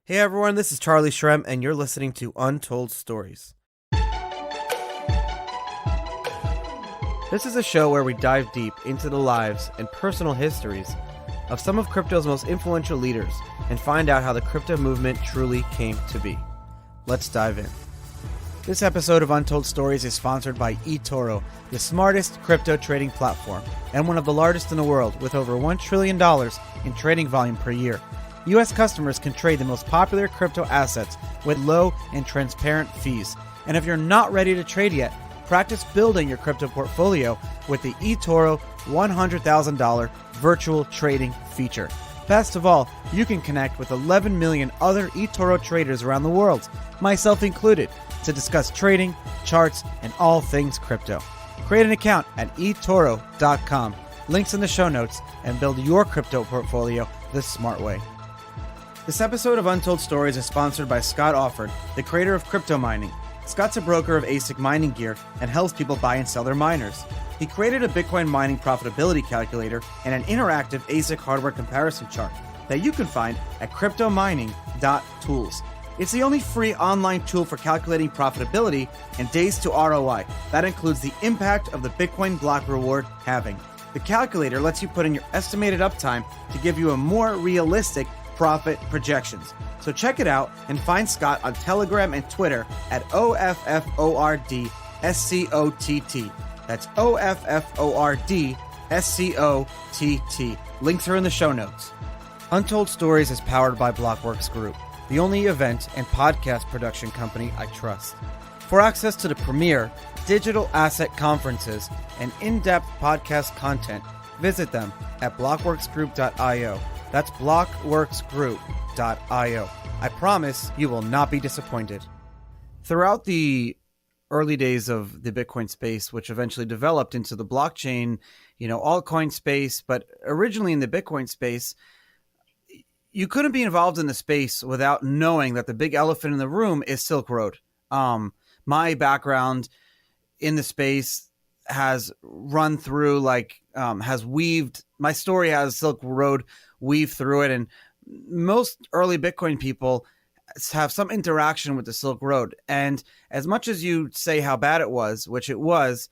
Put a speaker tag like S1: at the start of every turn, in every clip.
S1: Hey everyone, this is Charlie Shrem, and you're listening to Untold Stories. This is a show where we dive deep into the lives and personal histories of some of crypto's most influential leaders and find out how the crypto movement truly came to be. Let's dive in. This episode of Untold Stories is sponsored by eToro, the smartest crypto trading platform and one of the largest in the world with over $1 trillion in trading volume per year. U.S. customers can trade the most popular crypto assets with low and transparent fees. And if you're not ready to trade yet, practice building your crypto portfolio with the eToro $100,000 virtual trading feature. Best of all, you can connect with 11 million other eToro traders around the world, myself included, to discuss trading, charts, and all things crypto. Create an account at eToro.com, links in the show notes, and build your crypto portfolio the smart way. This episode of Untold Stories is sponsored by Scott Offord, the creator of Crypto Mining. Scott's a broker of ASIC mining gear and helps people buy and sell their miners. He created a Bitcoin mining profitability calculator and an interactive ASIC hardware comparison chart that you can find at cryptomining.tools. It's the only free online tool for calculating profitability and days to ROI. That includes the impact of the Bitcoin block reward halving. The calculator lets you put in your estimated uptime to give you a more realistic profit projections. So check it out and find Scott on Telegram and Twitter at OFFORDSCOTT. That's OFFORDSCOTT. Links are in the show notes. Untold Stories is powered by Blockworks Group, the only event and podcast production company I trust. For access to the premier digital asset conferences and in-depth podcast content, visit them at blockworksgroup.io. That's blockworksgroup.io. I promise you will not be disappointed. Throughout the early days of the Bitcoin space, which eventually developed into the blockchain, altcoin space, but originally in the Bitcoin space, you couldn't be involved in the space without knowing that the big elephant in the room is Silk Road. My background in the space has run through, has weaved, my story has Silk Road weave through it, and most early Bitcoin people have some interaction with the Silk Road. And as much as you say how bad it was, which it was,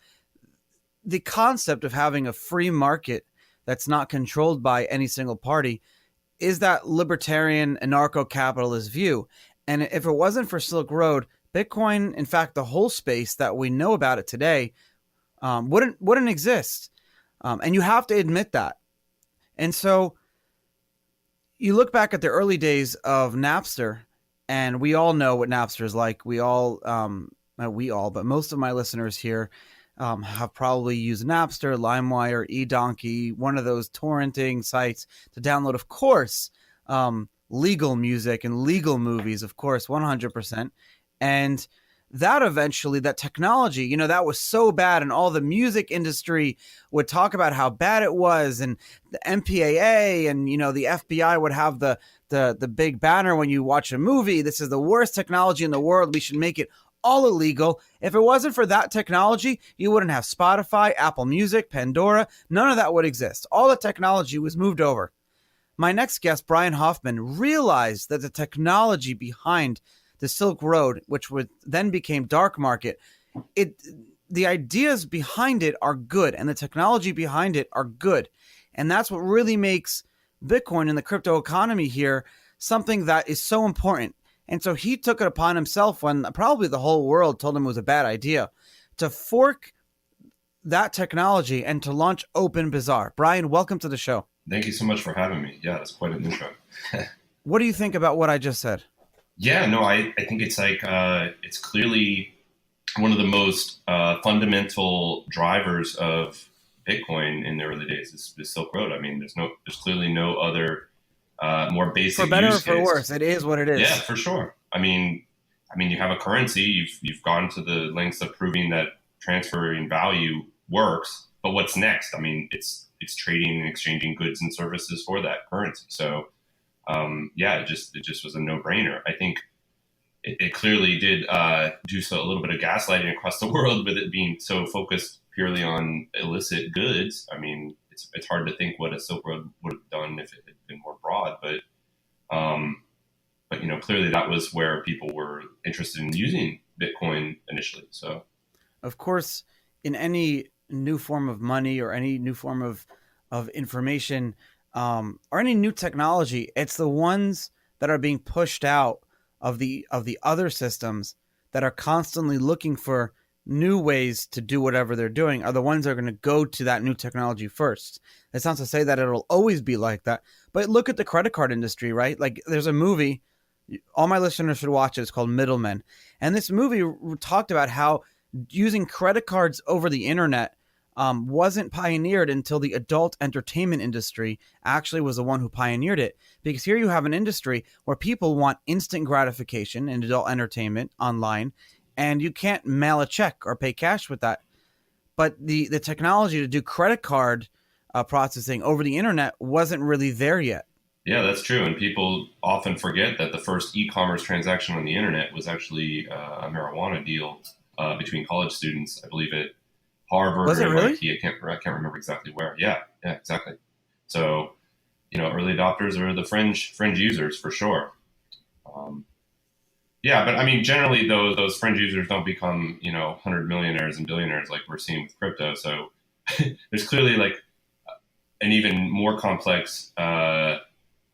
S1: the concept of having a free market that's not controlled by any single party is that libertarian anarcho-capitalist view. And if it wasn't for Silk Road, Bitcoin, in fact, the whole space that we know about it today, wouldn't exist. And you have to admit that. And so you look back at the early days of Napster, and we all know what Napster is like. But most of my listeners here have probably used Napster, LimeWire, eDonkey, one of those torrenting sites to download, of course, legal music and legal movies, of course, 100%. And that technology, that was so bad, and all the music industry would talk about how bad it was, and the MPAA and, the FBI would have the big banner when you watch a movie. This is the worst technology in the world. We should make it all illegal. If it wasn't for that technology, you wouldn't have Spotify, Apple Music, Pandora. None of that would exist. All the technology was moved over. My next guest, Brian Hoffman, realized that the technology behind the Silk Road, which then became DarkMarket, the ideas behind it are good, and the technology behind it are good. And that's what really makes Bitcoin and the crypto economy here something that is so important. And so he took it upon himself, when probably the whole world told him it was a bad idea, to fork that technology and to launch OpenBazaar. Brian, welcome to the show.
S2: Thank you so much for having me. Yeah, that's quite an intro.
S1: What do you think about what I just said?
S2: Yeah, no, I think it's it's clearly one of the most fundamental drivers of Bitcoin in the early days is Silk Road. I mean, there's clearly no other more basic.
S1: For better
S2: use
S1: or for
S2: case.
S1: worse, it is what it is.
S2: Yeah, for sure. I mean, you have a currency. You've gone to the lengths of proving that transferring value works. But what's next? I mean, it's trading and exchanging goods and services for that currency. So. It just was a no-brainer. I think it clearly did do a little bit of gaslighting across the world with it being so focused purely on illicit goods. I mean, it's hard to think what a Silk Road would have done if it had been more broad. But clearly that was where people were interested in using Bitcoin initially. So,
S1: Of course, in any new form of money or any new form of information, or any new technology, it's the ones that are being pushed out of the other systems that are constantly looking for new ways to do whatever they're doing are the ones that are going to go to that new technology first. It's not to say that it'll always be like that, but look at the credit card industry, right? Like there's a movie, all my listeners should watch it. It's called Middlemen. And this movie talked about how using credit cards over the internet wasn't pioneered until the adult entertainment industry actually was the one who pioneered it. Because here you have an industry where people want instant gratification in adult entertainment online, and you can't mail a check or pay cash with that. But the technology to do credit card processing over the internet wasn't really there yet.
S2: Yeah, that's true. And people often forget that the first e-commerce transaction on the internet was actually a marijuana deal between college students, I believe at Harvard
S1: Was it
S2: or
S1: really?
S2: MIT. I can't remember exactly where. Yeah, exactly. So, early adopters are the fringe users for sure. Um, yeah, but I mean, generally, those fringe users don't become 100 millionaires and billionaires like we're seeing with crypto. So there's clearly like an even more complex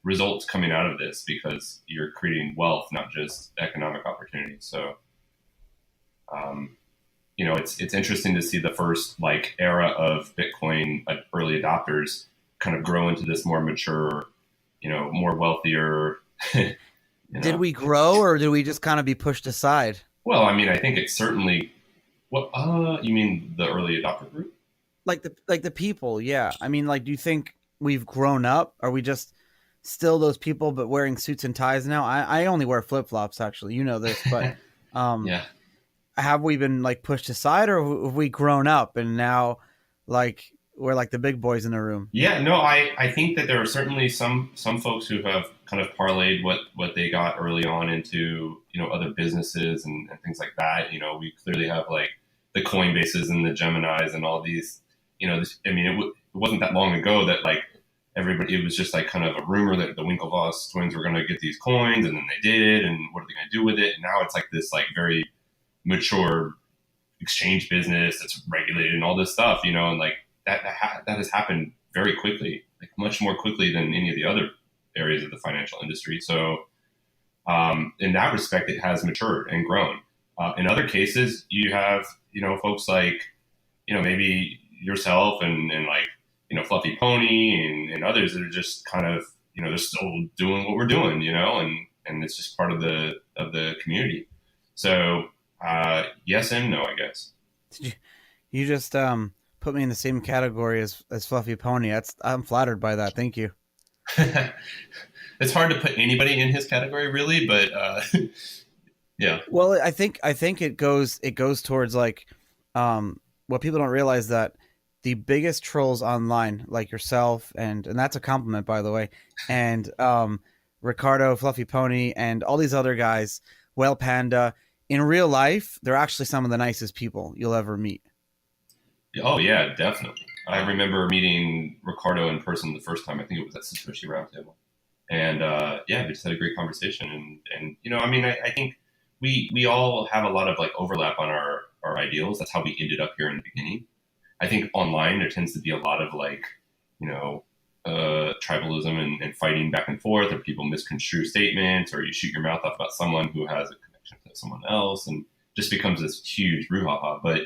S2: results coming out of this because you're creating wealth, not just economic opportunity. So, it's interesting to see the first like era of Bitcoin early adopters kind of grow into this more mature, more wealthier.
S1: Did we grow, or did we just kind of be pushed aside?
S2: Well, I mean, I think it's certainly what you mean the early adopter group?
S1: Like the people, yeah. I mean, like, do you think we've grown up? Are we just still those people but wearing suits and ties now? I only wear flip flops, actually. You know this, but
S2: Yeah.
S1: have we been like pushed aside, or have we grown up and now like we're like the big boys in the room?
S2: Yeah, no, I think that there are certainly some folks who have kind of parlayed what they got early on into other businesses and things like that. We clearly have like the Coinbases and the Geminis and all these. It wasn't that long ago that like everybody, it was just like kind of a rumor that the Winklevoss twins were going to get these coins, and then they did, and what are they going to do with it? And now it's like this like very mature exchange business that's regulated and all this stuff, and like that has happened very quickly, like much more quickly than any of the other areas of the financial industry. So in that respect, it has matured and grown. In other cases, you have, folks like, maybe yourself and like, Fluffy Pony and others that are just kind of, they're still doing what we're doing, and it's just part of the community. So yes and no, I guess.
S1: You just put me in the same category as Fluffy Pony. I'm flattered by that. Thank you.
S2: It's hard to put anybody in his category, really, but yeah.
S1: Well, I think it goes towards like what people don't realize, that the biggest trolls online, like yourself, and that's a compliment, by the way, and Ricardo, Fluffy Pony, and all these other guys, Whale Panda, in real life, they're actually some of the nicest people you'll ever meet.
S2: Oh yeah, definitely. I remember meeting Ricardo in person the first time. I think it was at Satoshi Roundtable, and we just had a great conversation. And I think we all have a lot of like overlap on our ideals. That's how we ended up here in the beginning. I think online there tends to be a lot of like tribalism and fighting back and forth, or people misconstrue statements, or you shoot your mouth off about someone who has a connection to someone else, and just becomes this huge brouhaha. But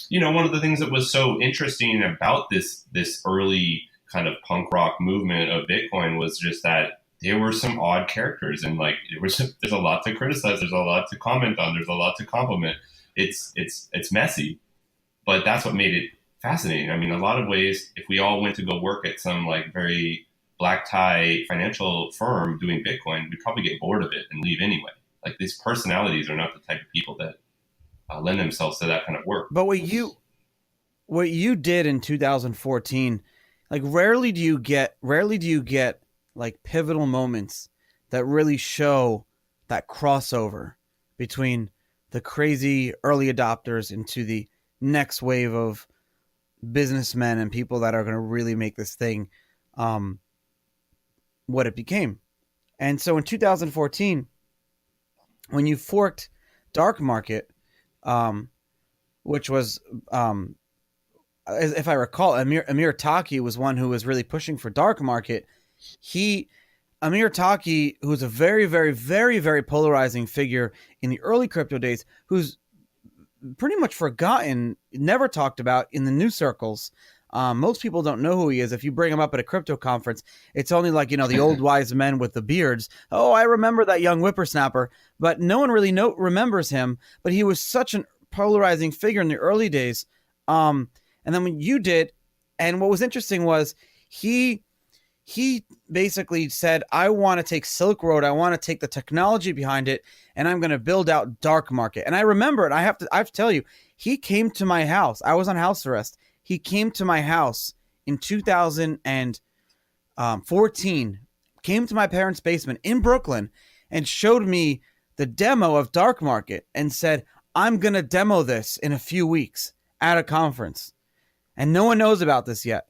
S2: one of the things that was so interesting about this early kind of punk rock movement of Bitcoin was just that there were some odd characters, and like there's a lot to criticize, there's a lot to comment on, there's a lot to compliment. It's messy, but that's what made it fascinating. I mean, a lot of ways, if we all went to go work at some like very black tie financial firm doing Bitcoin, we'd probably get bored of it and leave anyway. Like these personalities are not the type of people that lend themselves to that kind of work.
S1: But what you did in 2014, like rarely do you get like pivotal moments that really show that crossover between the crazy early adopters into the next wave of businessmen and people that are going to really make this thing what it became. And so in 2014, when you forked DarkMarket, um, which was, if I recall, Amir Taki was one who was really pushing for DarkMarket. He Amir Taki, who's a very, very, very, very polarizing figure in the early crypto days, who's pretty much forgotten, never talked about in the news circles. Most people don't know who he is. If you bring him up at a crypto conference, it's only like, the old wise men with the beards. Oh, I remember that young whippersnapper, but no one really remembers him. But he was such an polarizing figure in the early days. And then when you did, and what was interesting was he basically said, I want to take Silk Road. I want to take the technology behind it, and I'm going to build out DarkMarket. And I remember it. I have to tell you, he came to my house. I was on house arrest. He came to my house in 2014, came to my parents' basement in Brooklyn and showed me the demo of DarkMarket and said, I'm going to demo this in a few weeks at a conference. And no one knows about this yet.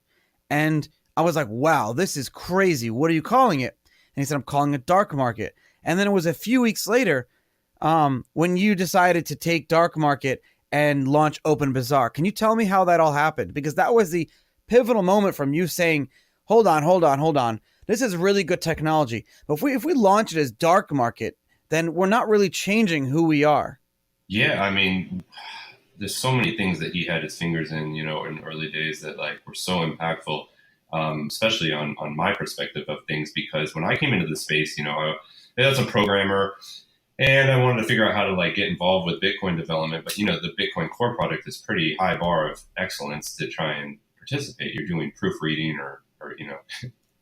S1: And I was like, wow, this is crazy. What are you calling it? And he said, I'm calling it DarkMarket. And then it was a few weeks later when you decided to take DarkMarket and launch OpenBazaar. Can you tell me how that all happened? Because that was the pivotal moment from you saying, hold on. This is really good technology. But if we launch it as DarkMarket, then we're not really changing who we are.
S2: Yeah, I mean, there's so many things that he had his fingers in, in the early days that were so impactful. Especially on my perspective of things, because when I came into the space, I was a programmer and I wanted to figure out how to get involved with Bitcoin development. But, the Bitcoin core product is pretty high bar of excellence to try and participate. You're doing proofreading or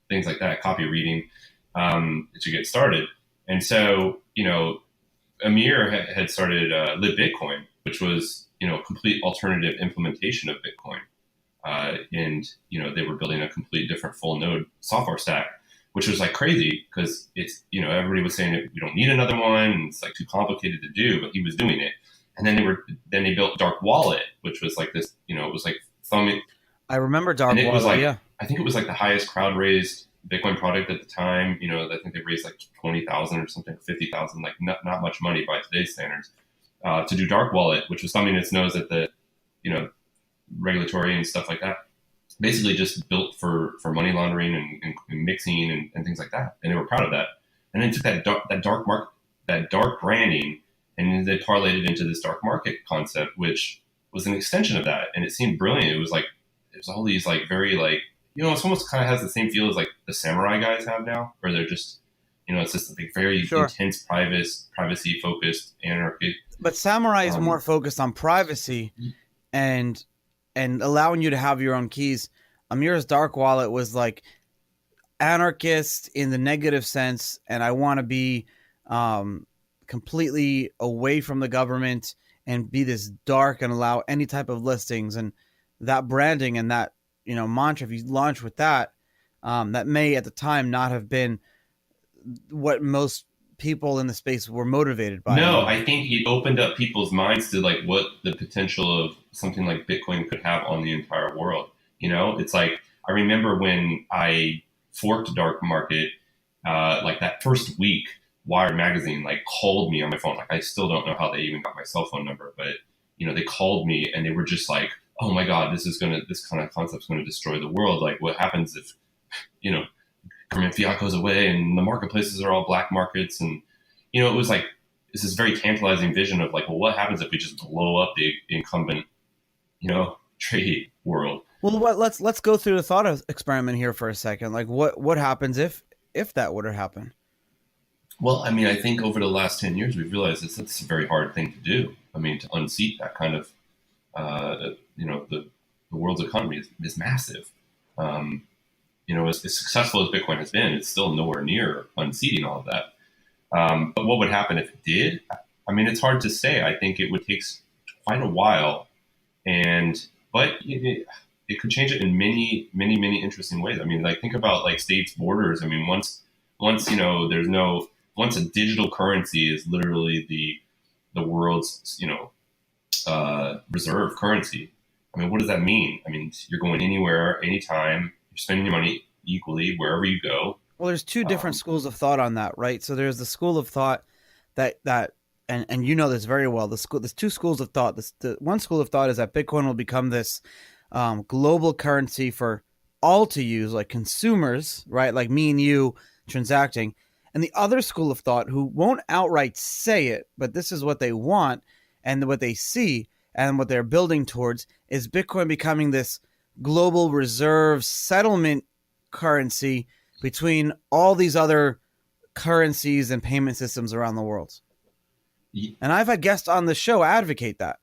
S2: things like that, copy reading to get started. And so, Amir had started Live Bitcoin, which was, a complete alternative implementation of Bitcoin. And they were building a complete different full node software stack, which was crazy because it's, everybody was saying that we don't need another one. And it's too complicated to do, but he was doing it. And then they built Dark Wallet, which was this, it was thumbing.
S1: I remember Dark Wallet. Yeah.
S2: I think it was the highest crowd raised Bitcoin product at the time. I think they raised 20,000 or something, 50,000, not much money by today's standards, to do Dark Wallet, which was thumbing its nose at the, regulatory and stuff like that, basically just built for money laundering and mixing and things like that. And they were proud of that. And then took that dark branding, and they parlayed it into this dark market concept, which was an extension of that. And it seemed brilliant. It was all these very it's almost kind of has the same feel as the samurai guys have now, where they're just, it's just very intense privacy focused anarchy.
S1: But samurai is more focused on privacy and allowing you to have your own keys. Amir's Dark Wallet was anarchist in the negative sense, and I want to be completely away from the government and be this dark and allow any type of listings. And that branding and that mantra, if you launch with that, that may at the time not have been what most people in the space were motivated by.
S2: No, I think it opened up people's minds to what the potential of something like Bitcoin could have on the entire world. It's I remember when I forked DarkMarket, that first week, Wired Magazine called me on my phone. I still don't know how they even got my cell phone number, but they called me and they were just oh my God, this kind of concept's going to destroy the world. What happens if, government fiat goes away and the marketplaces are all black markets? And, it was this is very tantalizing vision of well, what happens if we just blow up the incumbent, trade world?
S1: Well, let's go through the thought experiment here for a second. What happens if that were to happen?
S2: Well, I think over the last 10 years, we've realized it's a very hard thing to do. To unseat that kind of, the world's economy is massive. As successful as Bitcoin has been, it's still nowhere near unseating all of that. But what would happen if it did? It's hard to say. I think it would take quite a while, but it could change it in many, many, many interesting ways. Think about states' borders. Once once a digital currency is literally the world's reserve currency. What does that mean? You're going anywhere, anytime. You're spending your money equally wherever you go.
S1: Well, there's two different schools of thought on that, right? So there's the school of thought that and you know this very well. There's two schools of thought. The one school of thought is that Bitcoin will become this global currency for all to use, like consumers, right? Like me and you transacting. And the other school of thought, who won't outright say it, but this is what they want and what they see and what they're building towards, is Bitcoin becoming this global reserve settlement currency between all these other currencies and payment systems around the world. And I've had guests on the show advocate that.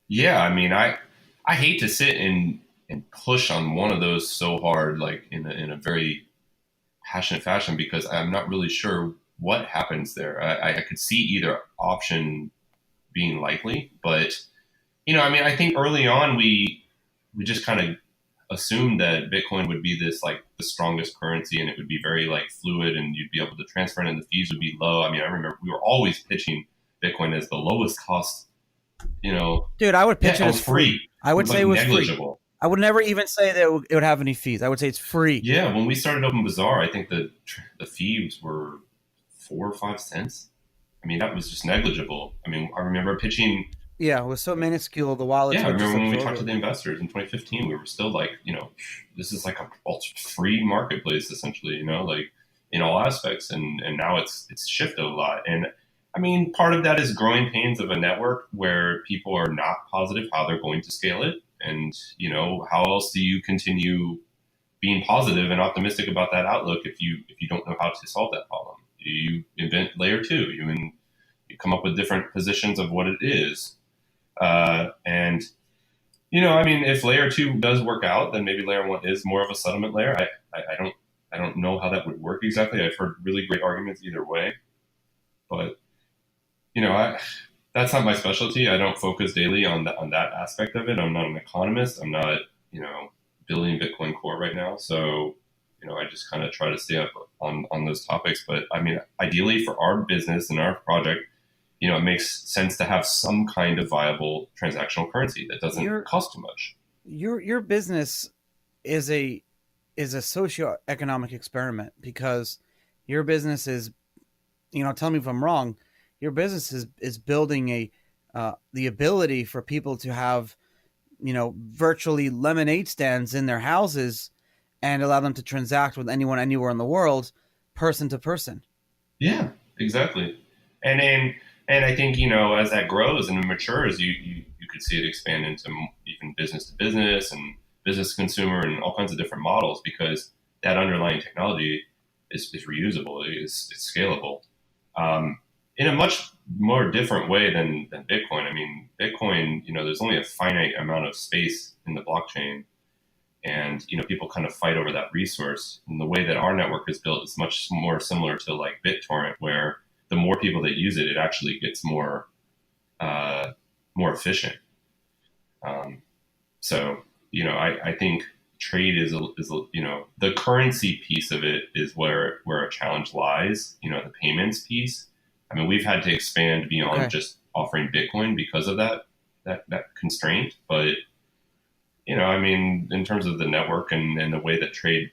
S2: Yeah, I mean, I hate to sit and push on one of those so hard, like in a very passionate fashion, because I'm not really sure what happens there. I could see either option being likely, but I mean, I think early on we just kind of assumed that Bitcoin would be this like the strongest currency, and it would be very like fluid, and you'd be able to transfer it, and the fees would be low. I mean, I remember we were always pitching Bitcoin as the lowest cost.
S1: Dude, I would pitch it as free. I would say it was negligible. Free. I would never even say that it would have any fees. I would say it's free.
S2: Yeah, when we started OpenBazaar, I think the fees were 4 or 5 cents. I mean, that was just negligible. I mean, I remember pitching.
S1: Yeah, it was so minuscule. The wallet.
S2: Yeah, I remember when we talked to the investors in 2015, we were still like, this is like a free marketplace essentially, like in all aspects. And now it's shifted a lot. And I mean, part of that is growing pains of a network where people are not positive how they're going to scale it. And, how else do you continue being positive and optimistic about that outlook if you don't know how to solve that problem? You invent layer 2, you come up with different positions of what it is. And, I mean, if layer 2 does work out, then maybe layer 1 is more of a settlement layer. I don't know how that would work exactly. I've heard really great arguments either way, but, that's not my specialty. I don't focus daily on that aspect of it. I'm not an economist. I'm not, building Bitcoin Core right now. So, I just kind of try to stay up on those topics. But I mean, ideally for our business and our project, it makes sense to have some kind of viable transactional currency that doesn't cost too much.
S1: Your business is a socioeconomic experiment, because your business is, tell me if I'm wrong, your business is building the ability for people to have, virtually lemonade stands in their houses and allow them to transact with anyone anywhere in the world, person to person.
S2: Yeah, exactly. And I think, as that grows and matures, you could see it expand into even business to business and business to consumer and all kinds of different models, because that underlying technology is reusable, it's scalable. In a much more different way than Bitcoin. I mean, Bitcoin, there's only a finite amount of space in the blockchain, and, people kind of fight over that resource. And the way that our network is built is much more similar to like BitTorrent, where the more people that use it, it actually gets more efficient. So, I think trade is the currency piece of it is where a challenge lies. The payments piece. I mean, we've had to expand beyond just offering Bitcoin because of that constraint. But, I mean, in terms of the network and the way that trade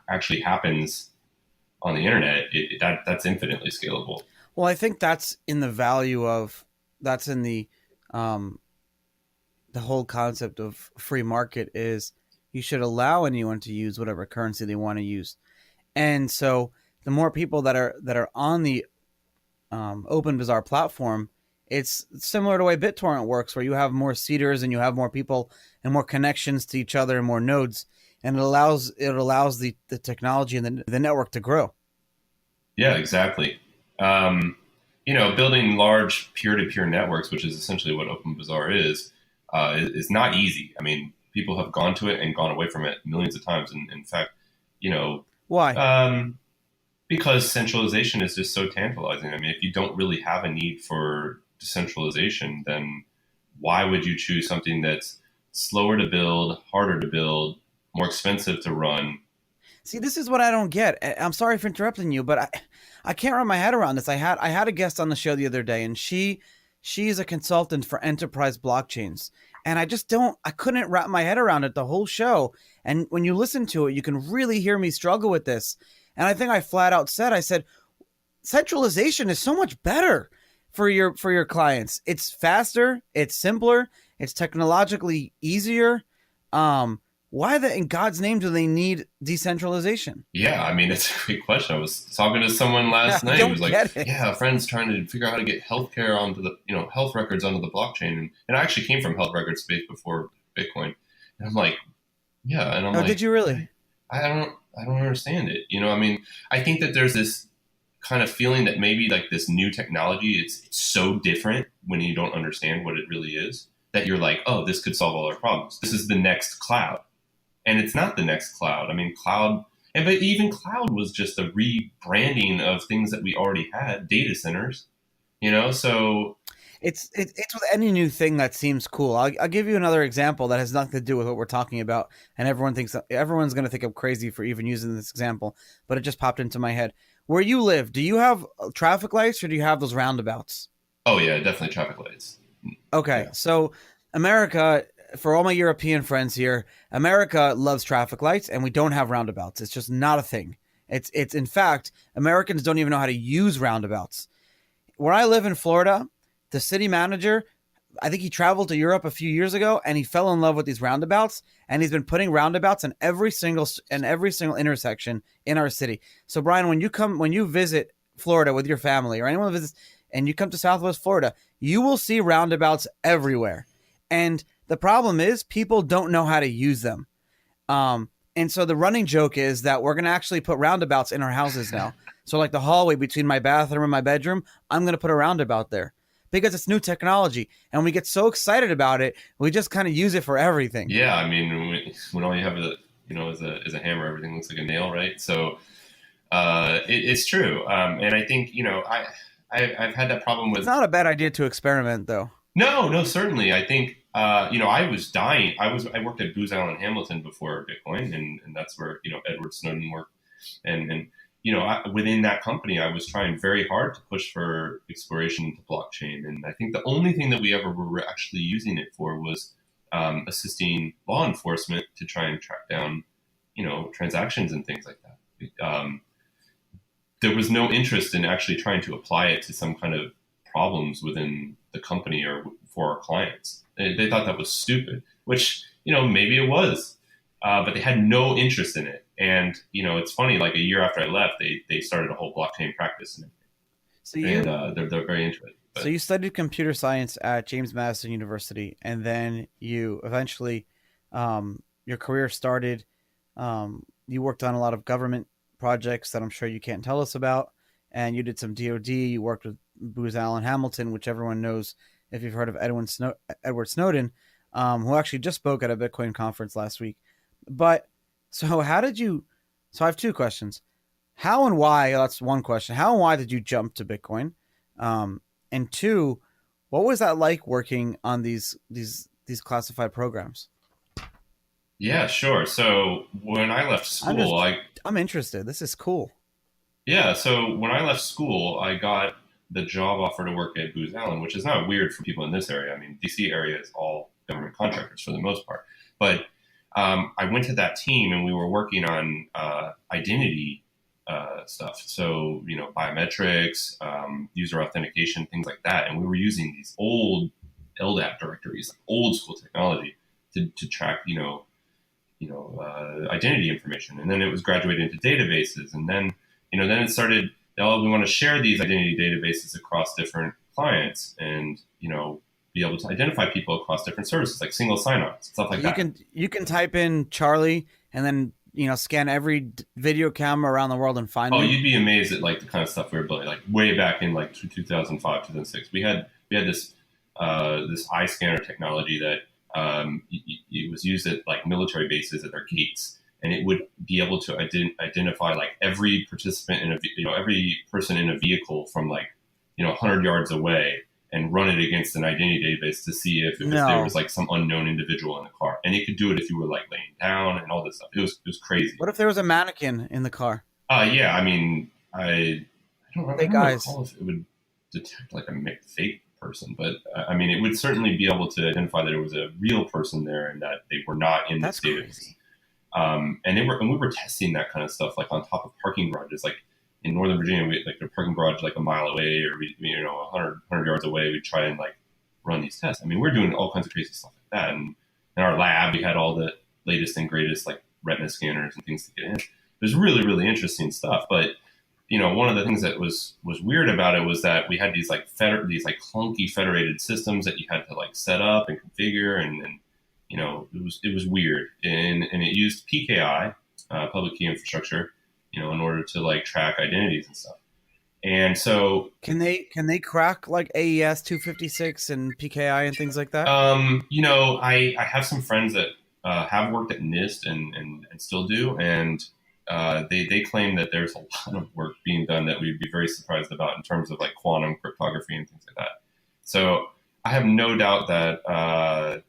S2: actually happens on the internet, that's infinitely scalable.
S1: Well, I think that's in the value of, that's in the whole concept of free market, is you should allow anyone to use whatever currency they want to use. And so the more people that are on the OpenBazaar platform, it's similar to the way BitTorrent works, where you have more seeders and you have more people and more connections to each other and more nodes, and it allows the technology and the network to grow.
S2: Yeah, exactly. Building large peer-to-peer networks, which is essentially what OpenBazaar is not easy. I mean, people have gone to it and gone away from it millions of times. And in fact,
S1: why?
S2: Because centralization is just so tantalizing. I mean, if you don't really have a need for decentralization, then why would you choose something that's slower to build, harder to build, more expensive to run?
S1: See, this is what I don't get. I'm sorry for interrupting you, but I can't wrap my head around this. I had a guest on the show the other day, and she is a consultant for enterprise blockchains. And I couldn't wrap my head around it the whole show. And when you listen to it, you can really hear me struggle with this. And I think I flat out said, centralization is so much better. for your clients. It's faster, it's simpler, it's technologically easier. Why in God's name do they need decentralization?
S2: Yeah, I mean, it's a great question. I was talking to someone last
S1: I
S2: night who
S1: don't
S2: was like,
S1: get it.
S2: yeah, a friend's trying to figure out how to get healthcare onto the, health records onto the blockchain. And I actually came from health record space before Bitcoin. And I'm like, yeah. And I'm
S1: Oh,
S2: like,
S1: did you really?
S2: I don't understand it. I mean, I think that there's this kind of feeling that maybe like this new technology, it's so different when you don't understand what it really is, that you're like, oh, this could solve all our problems. This is the next cloud. And it's not the next cloud. I mean, but even cloud was just a rebranding of things that we already had, data centers, so.
S1: It's with any new thing that seems cool. I'll give you another example that has nothing to do with what we're talking about, and everyone's going to think I'm crazy for even using this example, but it just popped into my head. Where you live, do you have traffic lights or do you have those roundabouts?
S2: Oh yeah, definitely traffic lights.
S1: Okay,
S2: Yeah.
S1: so America, for all my European friends here, America loves traffic lights, and we don't have roundabouts. It's just not a thing. It's in fact, Americans don't even know how to use roundabouts. Where I live in Florida, the city manager, I think he traveled to Europe a few years ago, and he fell in love with these roundabouts, and he's been putting roundabouts in every single intersection in our city. So Brian, when you visit Florida with your family or anyone visits, and you come to Southwest Florida, you will see roundabouts everywhere. And the problem is people don't know how to use them. And so the running joke is that we're going to actually put roundabouts in our houses now. So like the hallway between my bathroom and my bedroom, I'm going to put a roundabout there because it's new technology. And we get so excited about it, we just kind of use it for everything.
S2: Yeah, I mean, when all you have is a hammer, everything looks like a nail, right? So it's true. And I think, I've had that problem with.
S1: It's not a bad idea to experiment, though.
S2: No, certainly. I think, I was dying. I worked at Booz Allen Hamilton before Bitcoin, and that's where, Edward Snowden worked. And within that company, I was trying very hard to push for exploration into blockchain. And I think the only thing that we ever were actually using it for was assisting law enforcement to try and track down, transactions and things like that. There was no interest in actually trying to apply it to some kind of problems within the company or for our clients. They thought that was stupid, which, maybe it was, but they had no interest in it. And, it's funny, like a year after I left, they started a whole blockchain practice and everything. So they're very into it. But.
S1: So you studied computer science at James Madison University, and then you eventually, your career started. You worked on a lot of government projects that I'm sure you can't tell us about, and you did some DoD. You worked with Booz Allen Hamilton, which everyone knows if you've heard of Edward Snowden, who actually just spoke at a Bitcoin conference last week. But so how did you? So I have two questions: how and why? That's one question. How and why did you jump to Bitcoin? And two, what was that like working on these classified programs?
S2: Yeah, sure. So when I left school,
S1: I'm interested. This is cool.
S2: Yeah, so when I left school, I got the job offer to work at Booz Allen, which is not weird for people in this area. I mean, DC area is all government contractors for the most part. But I went to that team and we were working on identity stuff. So, biometrics, user authentication, things like that. And we were using these old LDAP directories, like old school technology to track, identity information. And then it was graduated into databases. And then, then it started, we want to share these identity databases across different clients and, be able to identify people across different services, like single sign-on, stuff like that.
S1: You can type in Charlie and then, scan every video camera around the world and find me.
S2: You'd be amazed at like the kind of stuff we were building, like way back in like 2005, 2006. We had this eye scanner technology that it was used at like military bases at their gates, and it would be able to identify like every participant in every person in a vehicle from like 100 yards away, and run it against an identity database to see if there was like some unknown individual in the car. And it could do it if you were like laying down and all this stuff. It was crazy.
S1: What if there was a mannequin in the car?
S2: Yeah, I mean, I don't recall if it would detect like a fake person, but I mean, it would certainly be able to identify that it was a real person there and that they were not in this database. And we were testing that kind of stuff like on top of parking garages. Like in Northern Virginia, like the parking garage like a mile away or 100 yards away, we try and like run these tests. I mean, we're doing all kinds of crazy stuff like that. And in our lab, we had all the latest and greatest like retina scanners and things to get in. It was really, really interesting stuff. But one of the things that was weird about it was that we had these clunky federated systems that you had to like set up and configure, and it was weird. And it used PKI, public key infrastructure, in order to like track identities and stuff. And so
S1: can they crack like AES 256 and PKI and things like that?
S2: I have some friends that have worked at NIST and still do, and they claim that there's a lot of work being done that we'd be very surprised about in terms of like quantum cryptography and things like that. So I have no doubt that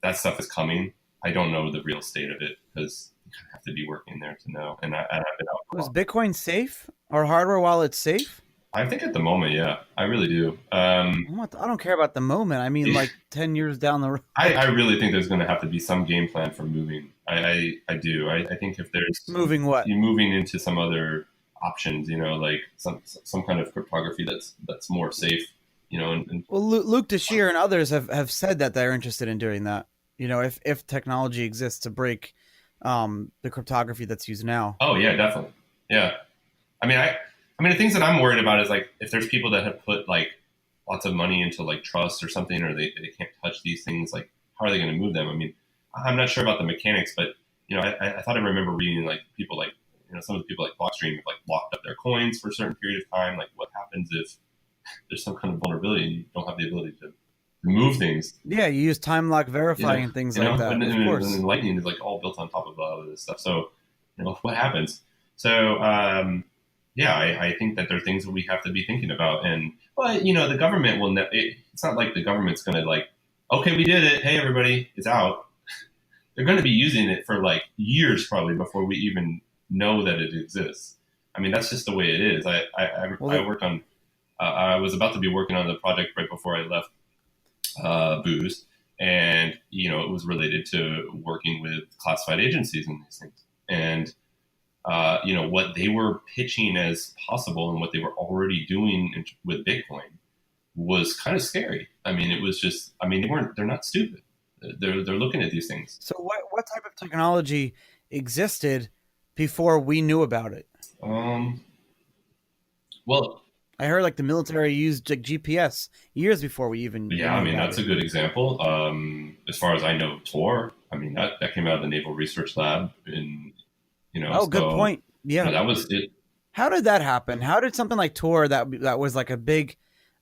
S2: that stuff is coming. I don't know the real state of it because you kind of have to be working there to know. And I've been out.
S1: Was Bitcoin safe? Are hardware wallets safe?
S2: I think at the moment, yeah, I really do.
S1: I don't care about the moment. I mean, like 10 years down the road.
S2: I really think there's going to have to be some game plan for moving. I do. I think if there's
S1: moving what?
S2: You're moving into some other options, like some kind of cryptography that's more safe, And
S1: well, Luke Tashir and others have said that they're interested in doing that. If technology exists to break the cryptography that's used now.
S2: Oh yeah, definitely. Yeah. I mean, the things that I'm worried about is like if there's people that have put like lots of money into like trust or something, or they can't touch these things, like how are they going to move them? I mean, I'm not sure about the mechanics, but I thought I remember reading like people like some of the people like Blockstream have like locked up their coins for a certain period of time. Like what happens if there's some kind of vulnerability and you don't have the ability to move things?
S1: Yeah, you use time lock verifying and things like that. Of course.
S2: And Lightning is like all built on top of all of this stuff. So what happens? So yeah, I think that there are things that we have to be thinking about. But the government will. It's not like the government's going to like, okay, we did it. Hey, everybody, it's out. They're going to be using it for like years probably before we even know that it exists. I mean, that's just the way it is. I worked on. I was about to be working on the project right before I left Booz, and it was related to working with classified agencies and these things, and what they were pitching as possible and what they were already doing with Bitcoin was kind of scary. I mean, it was just. I mean, they're not stupid. They're looking at these things.
S1: So what type of technology existed before we knew about it?
S2: Well,
S1: I heard like the military used like GPS years before we even.
S2: Yeah, I mean that's a good example. As far as I know, Tor. I mean that came out of the Naval Research Lab in.
S1: Oh, good point. Yeah,
S2: that was it.
S1: How did that happen? How did something like Tor that was like a big,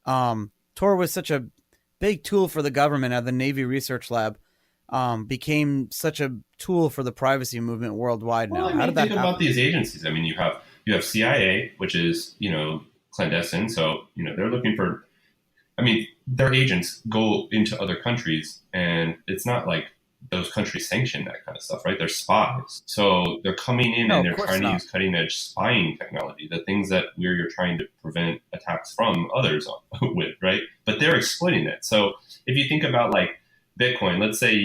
S1: Tor was such a big tool for the government at the Navy Research Lab, became such a tool for the privacy movement worldwide now?
S2: Well,
S1: How did that
S2: think
S1: happen?
S2: about these agencies. I mean, you have CIA, which is clandestine. So they're looking for. I mean, their agents go into other countries, and it's not like those countries sanction that kind of stuff, right? They're spies. So they're coming in and they're trying to use cutting edge spying technology, the things that you're trying to prevent attacks from others with, right? But they're exploiting it. So if you think about like Bitcoin, let's say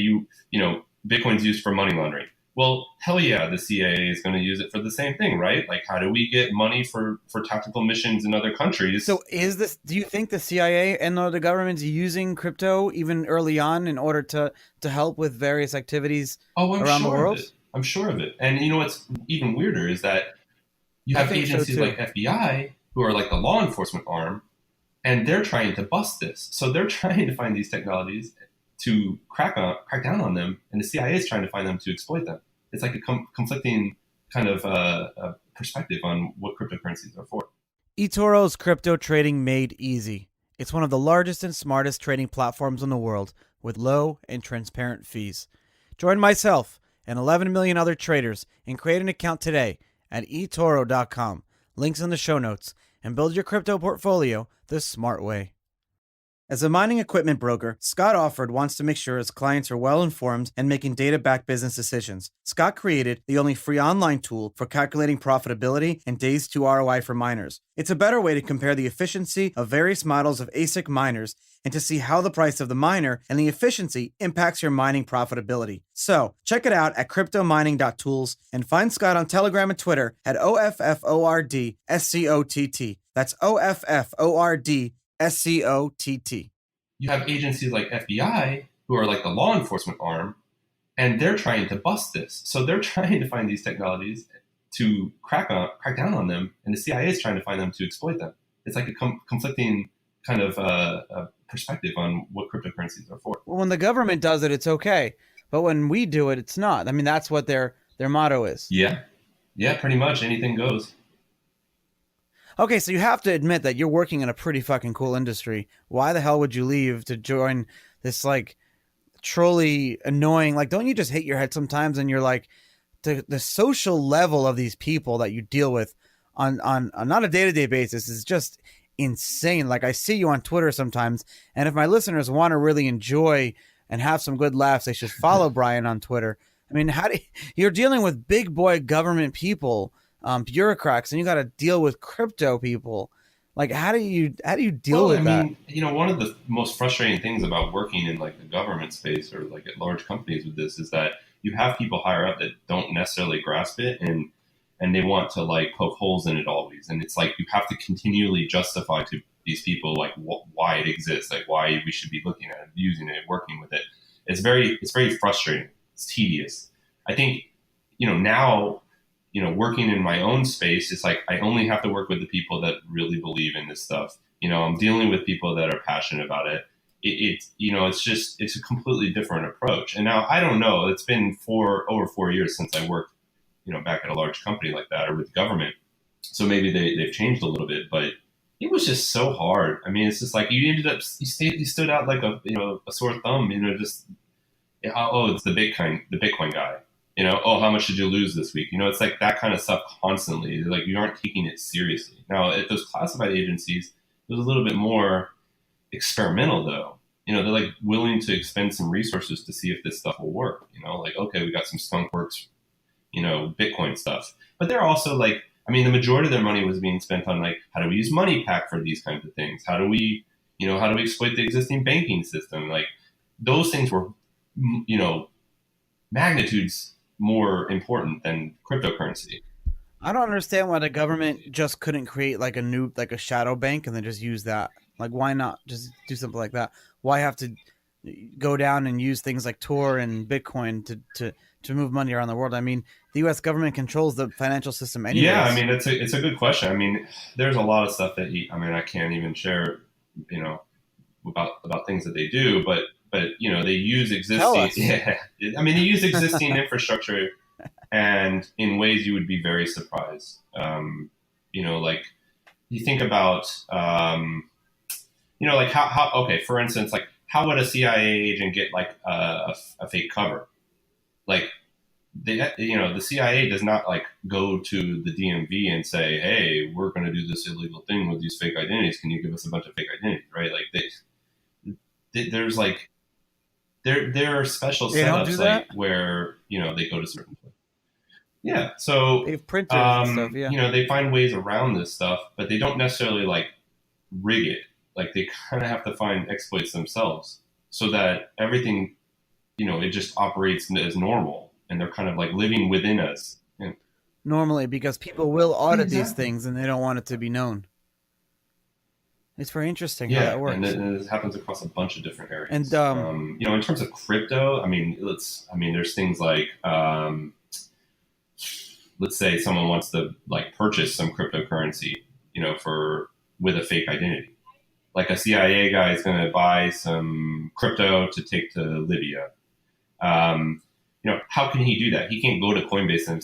S2: Bitcoin's used for money laundering. Well, hell yeah, the CIA is going to use it for the same thing, right? Like, how do we get money for tactical missions in other countries?
S1: So do you think the CIA and the government's using crypto even early on in order to help with various activities around the world?
S2: I'm sure of it. And what's even weirder is that you have agencies like FBI who are like the law enforcement arm, and they're trying to bust this. So they're trying to find these technologies to crack down on them, and the CIA is trying to find them to exploit them. It's like a conflicting kind of perspective on what cryptocurrencies are for.
S1: eToro's crypto trading made easy. It's one of the largest and smartest trading platforms in the world with low and transparent fees. Join myself and 11 million other traders and create an account today at eToro.com. Links in the show notes, and build your crypto portfolio the smart way. As a mining equipment broker, Scott Offord wants to make sure his clients are well informed and making data-backed business decisions. Scott created the only free online tool for calculating profitability and days to ROI for miners. It's a better way to compare the efficiency of various models of ASIC miners and to see how the price of the miner and the efficiency impacts your mining profitability. So, check it out at cryptomining.tools and find Scott on Telegram and Twitter at OFFORDSCOTT. That's OFFORDSCOTT.
S2: You have agencies like FBI who are like the law enforcement arm, and they're trying to bust this. So they're trying to find these technologies to crack down on them, and the CIA is trying to find them to exploit them. It's like a conflicting kind of perspective on what cryptocurrencies are for.
S1: Well, when the government does it, it's okay, but when we do it, it's not. I mean, that's what their motto is.
S2: Yeah, pretty much anything goes.
S1: Okay, so you have to admit that you're working in a pretty fucking cool industry. Why the hell would you leave to join this like trolley annoying? Like, don't you just hit your head sometimes and you're like, the social level of these people that you deal with on not a day-to-day basis is just insane. Like, I see you on Twitter sometimes, and if my listeners want to really enjoy and have some good laughs, they should follow Brian on Twitter. I mean, you're dealing with big boy government people, bureaucrats, and you got to deal with crypto people. Like, how do you deal with that?
S2: You know, one of the most frustrating things about working in like the government space or like at large companies with this is that you have people higher up that don't necessarily grasp it, and they want to like poke holes in it always. And it's like you have to continually justify to these people like why it exists, like why we should be looking at it, using it, working with it. It's very frustrating. It's tedious. I think, you know, now, you know, working in my own space, it's like I only have to work with the people that really believe in this stuff. You know, I'm dealing with people that are passionate about it. It's a completely different approach. And now I don't know, it's been over 4 years since I worked, you know, back at a large company like that or with government. So maybe they've changed a little bit, but it was just so hard. I mean, it's just like you stood out like a sore thumb, you know, just, it's the Bitcoin guy. You know, how much did you lose this week? You know, it's like that kind of stuff constantly. Like you aren't taking it seriously. Now, at those classified agencies, it was a little bit more experimental, though. You know, they're like willing to expend some resources to see if this stuff will work. You know, like, okay, we got some skunkworks, you know, Bitcoin stuff. But they're also like, I mean, the majority of their money was being spent on like, how do we use money pack for these kinds of things? How do we exploit the existing banking system? Like those things were, you know, magnitudes more important than cryptocurrency.
S1: I don't understand why the government just couldn't create like a shadow bank and then just use that. Like, why not just do something like that? Why have to go down and use things like Tor and Bitcoin to move money around the world? I mean, the U.S. government controls the financial system anyways.
S2: Yeah, I mean, it's a good question. I mean, there's a lot of stuff that I can't even share, you know, about things that they do, but you know, they use existing, they use existing infrastructure, and in ways you would be very surprised. You know, like you think about, you know, like how okay, for instance, like how would a CIA agent get like a fake cover? Like the CIA does not like go to the DMV and say, hey, we're going to do this illegal thing with these fake identities. Can you give us a bunch of fake identities, right? Like there's like, there are special setups like where, you know, they go to certain places. Yeah. So
S1: they've printed and stuff, yeah.
S2: You know, they find ways around this stuff, but they don't necessarily like rig it. Like they kind of have to find exploits themselves so that everything, you know, it just operates as normal and they're kind of like living within us. Yeah.
S1: Normally, because people will audit these things and they don't want it to be known. It's very interesting how that works.
S2: And it happens across a bunch of different areas.
S1: And
S2: you know, in terms of crypto, I mean, there's things like, let's say someone wants to like purchase some cryptocurrency, you know, with a fake identity. Like a CIA guy is going to buy some crypto to take to Libya. You know, how can he do that? He can't go to Coinbase and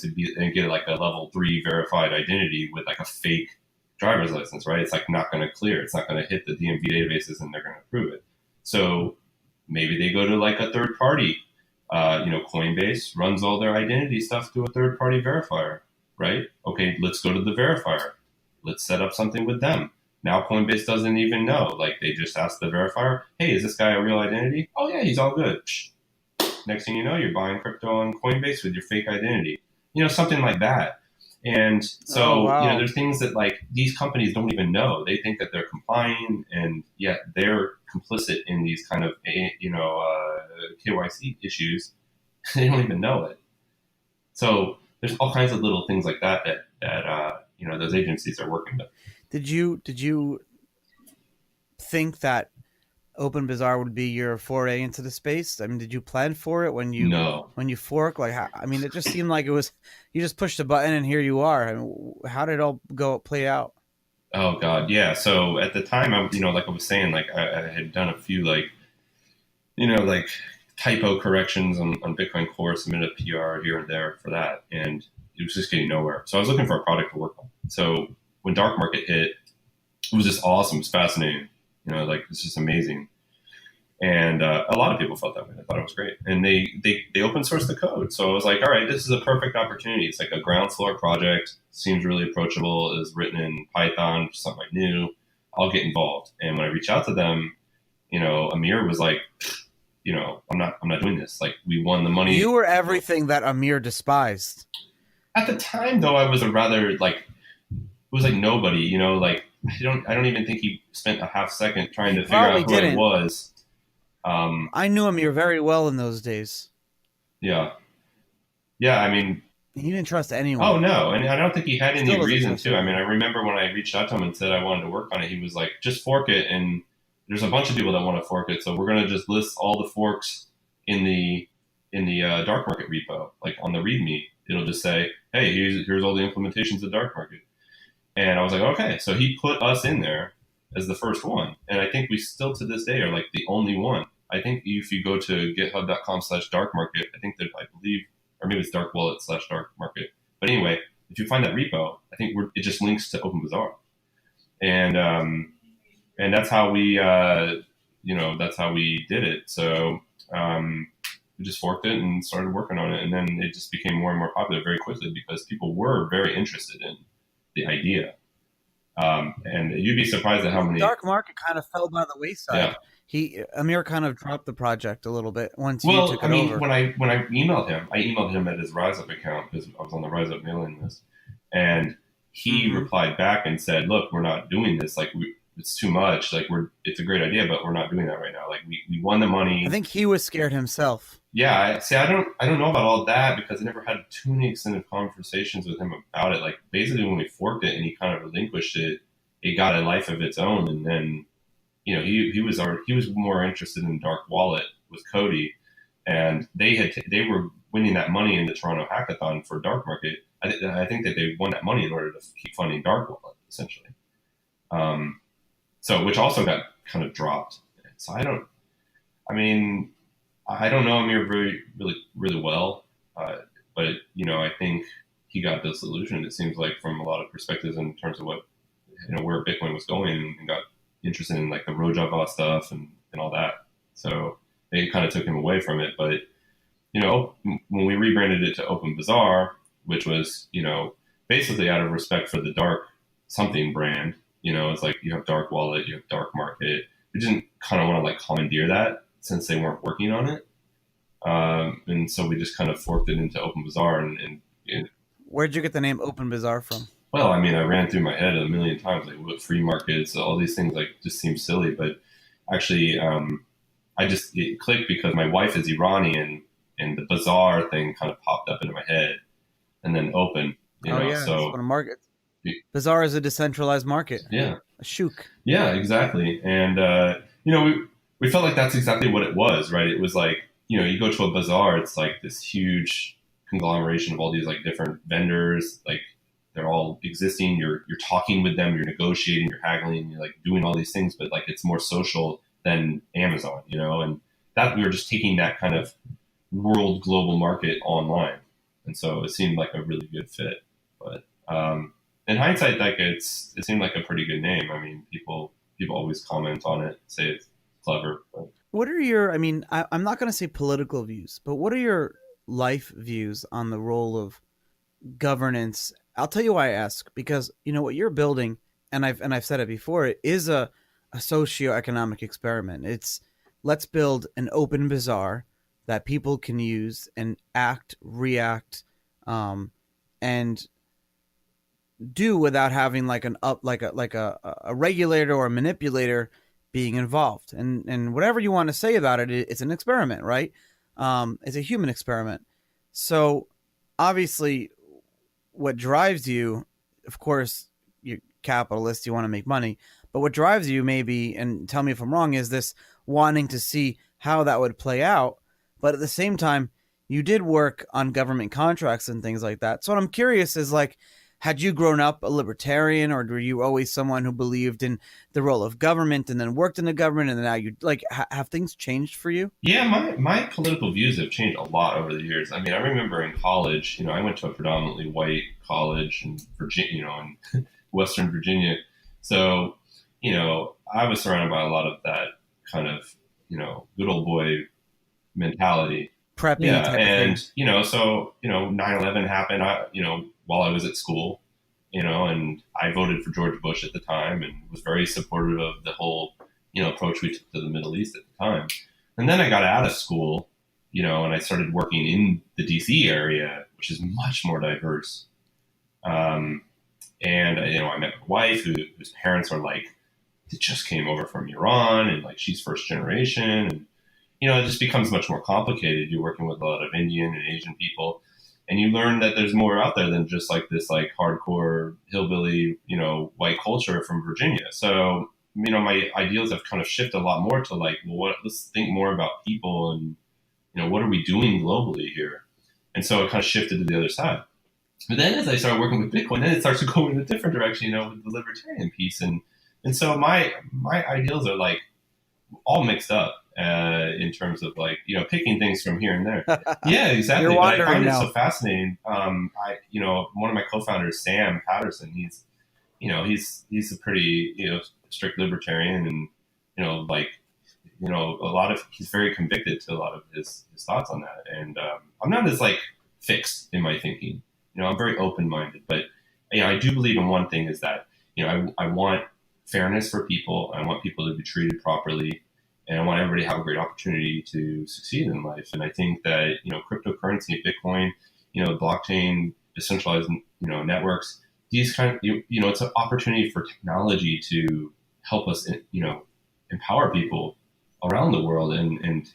S2: get like a level 3 verified identity with like a fake driver's license, right? It's like not going to clear. It's not going to hit the DMV databases and they're going to approve it. So maybe they go to like a third party. You know, Coinbase runs all their identity stuff to a third party verifier, right? Okay, let's go to the verifier. Let's set up something with them. Now Coinbase doesn't even know. Like they just ask the verifier, "Hey, is this guy a real identity?" "Oh yeah, he's all good." Psh. Next thing you know, you're buying crypto on Coinbase with your fake identity. Something like that. And
S1: Oh,
S2: so,
S1: wow.
S2: there's things that like these companies don't even know. They think that they're complying, and yet they're complicit in these kind of, KYC issues. They don't even know it. So there's all kinds of little things like that those agencies are working with.
S1: Did you think that OpenBazaar would be your foray into the space? I mean, did you plan for it
S2: No.
S1: when you fork? Like, I mean, it just seemed like it was you just pushed a button and here you are. I mean, how did it all play out?
S2: Oh God, yeah. So at the time, like I was saying, like I had done a few like typo corrections on Bitcoin Core, submitted a PR here and there for that, and it was just getting nowhere. So I was looking for a product to work on. So when Dark Market hit, it was just awesome. It's fascinating. Like it's just amazing. And a lot of people felt that way. I thought it was great. And they open sourced the code. So I was like, all right, this is a perfect opportunity. It's like a ground floor project, seems really approachable, is written in Python, something like new. I'll get involved. And when I reached out to them, Amir was like, I'm not doing this. Like we won the money.
S1: You were everything that Amir despised.
S2: At the time though, I was a rather like, it was like nobody, like I don't even think he spent a half second trying to figure out who I was.
S1: I knew Amir very well in those days.
S2: Yeah. Yeah, I mean,
S1: he didn't trust anyone.
S2: Oh no, and I don't think he had any reason to. I mean, I remember when I reached out to him and said I wanted to work on it, he was like, "Just fork it." And there's a bunch of people that want to fork it, so we're going to just list all the forks in the dark market repo, like on the README. It'll just say, "Hey, here's all the implementations of dark market." And I was like, "Okay." So he put us in there as the first one, and I think we still to this day are like the only one. I think if you go to github.com/darkmarket, I believe, or maybe it's dark wallet/darkmarket. But anyway, if you find that repo, I think it just links to OpenBazaar, and that's how we did it. So we just forked it and started working on it, and then it just became more and more popular very quickly because people were very interested in the idea. And you'd be surprised at how many
S1: dark market kind of fell by the wayside.
S2: Yeah.
S1: Amir kind of dropped the project a little bit once you took it over.
S2: When I emailed him at his RiseUp account because I was on the RiseUp mailing list, and he replied back and said, "Look, we're not doing this. Like, it's too much. Like, it's a great idea, but we're not doing that right now. Like, we won the money."
S1: I think he was scared himself.
S2: Yeah, I don't know about all that because I never had too many extended conversations with him about it. Like, basically, when we forked it and he kind of relinquished it, it got a life of its own, and then. He was more interested in Dark Wallet with Cody, and they were winning that money in the Toronto Hackathon for Dark Market. I think that they won that money in order to keep funding Dark Wallet, essentially. So which also got kind of dropped. So I don't know Amir really well, but I think he got disillusioned. It seems like from a lot of perspectives in terms of what where Bitcoin was going, and got interested in like the Rojava stuff and all that. So they kind of took him away from it. But, when we rebranded it to OpenBazaar, which was, basically out of respect for the dark something brand, it's like you have Dark Wallet, you have Dark Market. We didn't kind of want to like commandeer that since they weren't working on it. And so we just kind of forked it into OpenBazaar. And
S1: where'd you get the name OpenBazaar from?
S2: Well, I mean, I ran through my head a million times, like what free markets, all these things, like just seem silly. But actually, it clicked because my wife is Iranian, and the bazaar thing kind of popped up into my head, and then open.
S1: So a market. Bazaar is a decentralized market.
S2: Yeah,
S1: a shuk.
S2: Yeah, exactly. And we felt like that's exactly what it was, right? It was like you go to a bazaar, it's like this huge conglomeration of all these like different vendors, like. They're all existing. You're talking with them. You're negotiating. You're haggling. You're like doing all these things, but like it's more social than Amazon, and that we were just taking that kind of world global market online, and so it seemed like a really good fit. But in hindsight, like it seemed like a pretty good name. I mean, people always comment on it, say it's clever. But.
S1: What are your? I mean, I'm not going to say political views, but what are your life views on the role of governance? I'll tell you why I ask, because what you're building and I've said it before, it is a socioeconomic experiment. It's let's build an open bazaar that people can use and act, react, and do without having like a regulator or a manipulator being involved. And whatever you want to say about it, it's an experiment, right? It's a human experiment. So obviously, what drives you, of course, you're capitalist, you want to make money, but what drives you maybe, and tell me if I'm wrong, is this wanting to see how that would play out. But at the same time, you did work on government contracts and things like that. So what I'm curious is, like, had you grown up a libertarian, or were you always someone who believed in the role of government and then worked in the government, and then now you like have things changed for you?
S2: Yeah, my political views have changed a lot over the years. I mean, I remember in college, I went to a predominantly white college in Virginia, in Western Virginia. So, I was surrounded by a lot of that kind of, good old boy mentality.
S1: Preppy
S2: Yeah,
S1: type
S2: and
S1: of thing.
S2: 9/11 happened. While I was at school, and I voted for George Bush at the time, and was very supportive of the whole approach we took to the Middle East at the time. And then I got out of school, and I started working in the DC area, which is much more diverse. And I met my wife, whose parents are like, just came over from Iran, and like she's first generation, and it just becomes much more complicated. You're working with a lot of Indian and Asian people, and you learn that there's more out there than just like this like hardcore hillbilly, white culture from Virginia. So, my ideals have kind of shifted a lot more to like, well, let's think more about people and, what are we doing globally here? And so it kind of shifted to the other side. But then as I started working with Bitcoin, then it starts to go in a different direction, with the libertarian piece. And so my ideals are like all mixed up in terms of like, picking things from here and there. Yeah, exactly.
S1: You're
S2: But I
S1: wandering
S2: find it
S1: now.
S2: so fascinating. One of my co-founders, Sam Patterson, he's a pretty, strict libertarian, and, he's very convicted to a lot of his thoughts on that. And I'm not as like fixed in my thinking. I'm very open-minded, but I do believe in one thing is that, I want fairness for people. I want people to be treated properly, and I want everybody to have a great opportunity to succeed in life. And I think that, cryptocurrency, Bitcoin, blockchain, decentralized, networks, these kind of, it's an opportunity for technology to help us, empower people around the world. And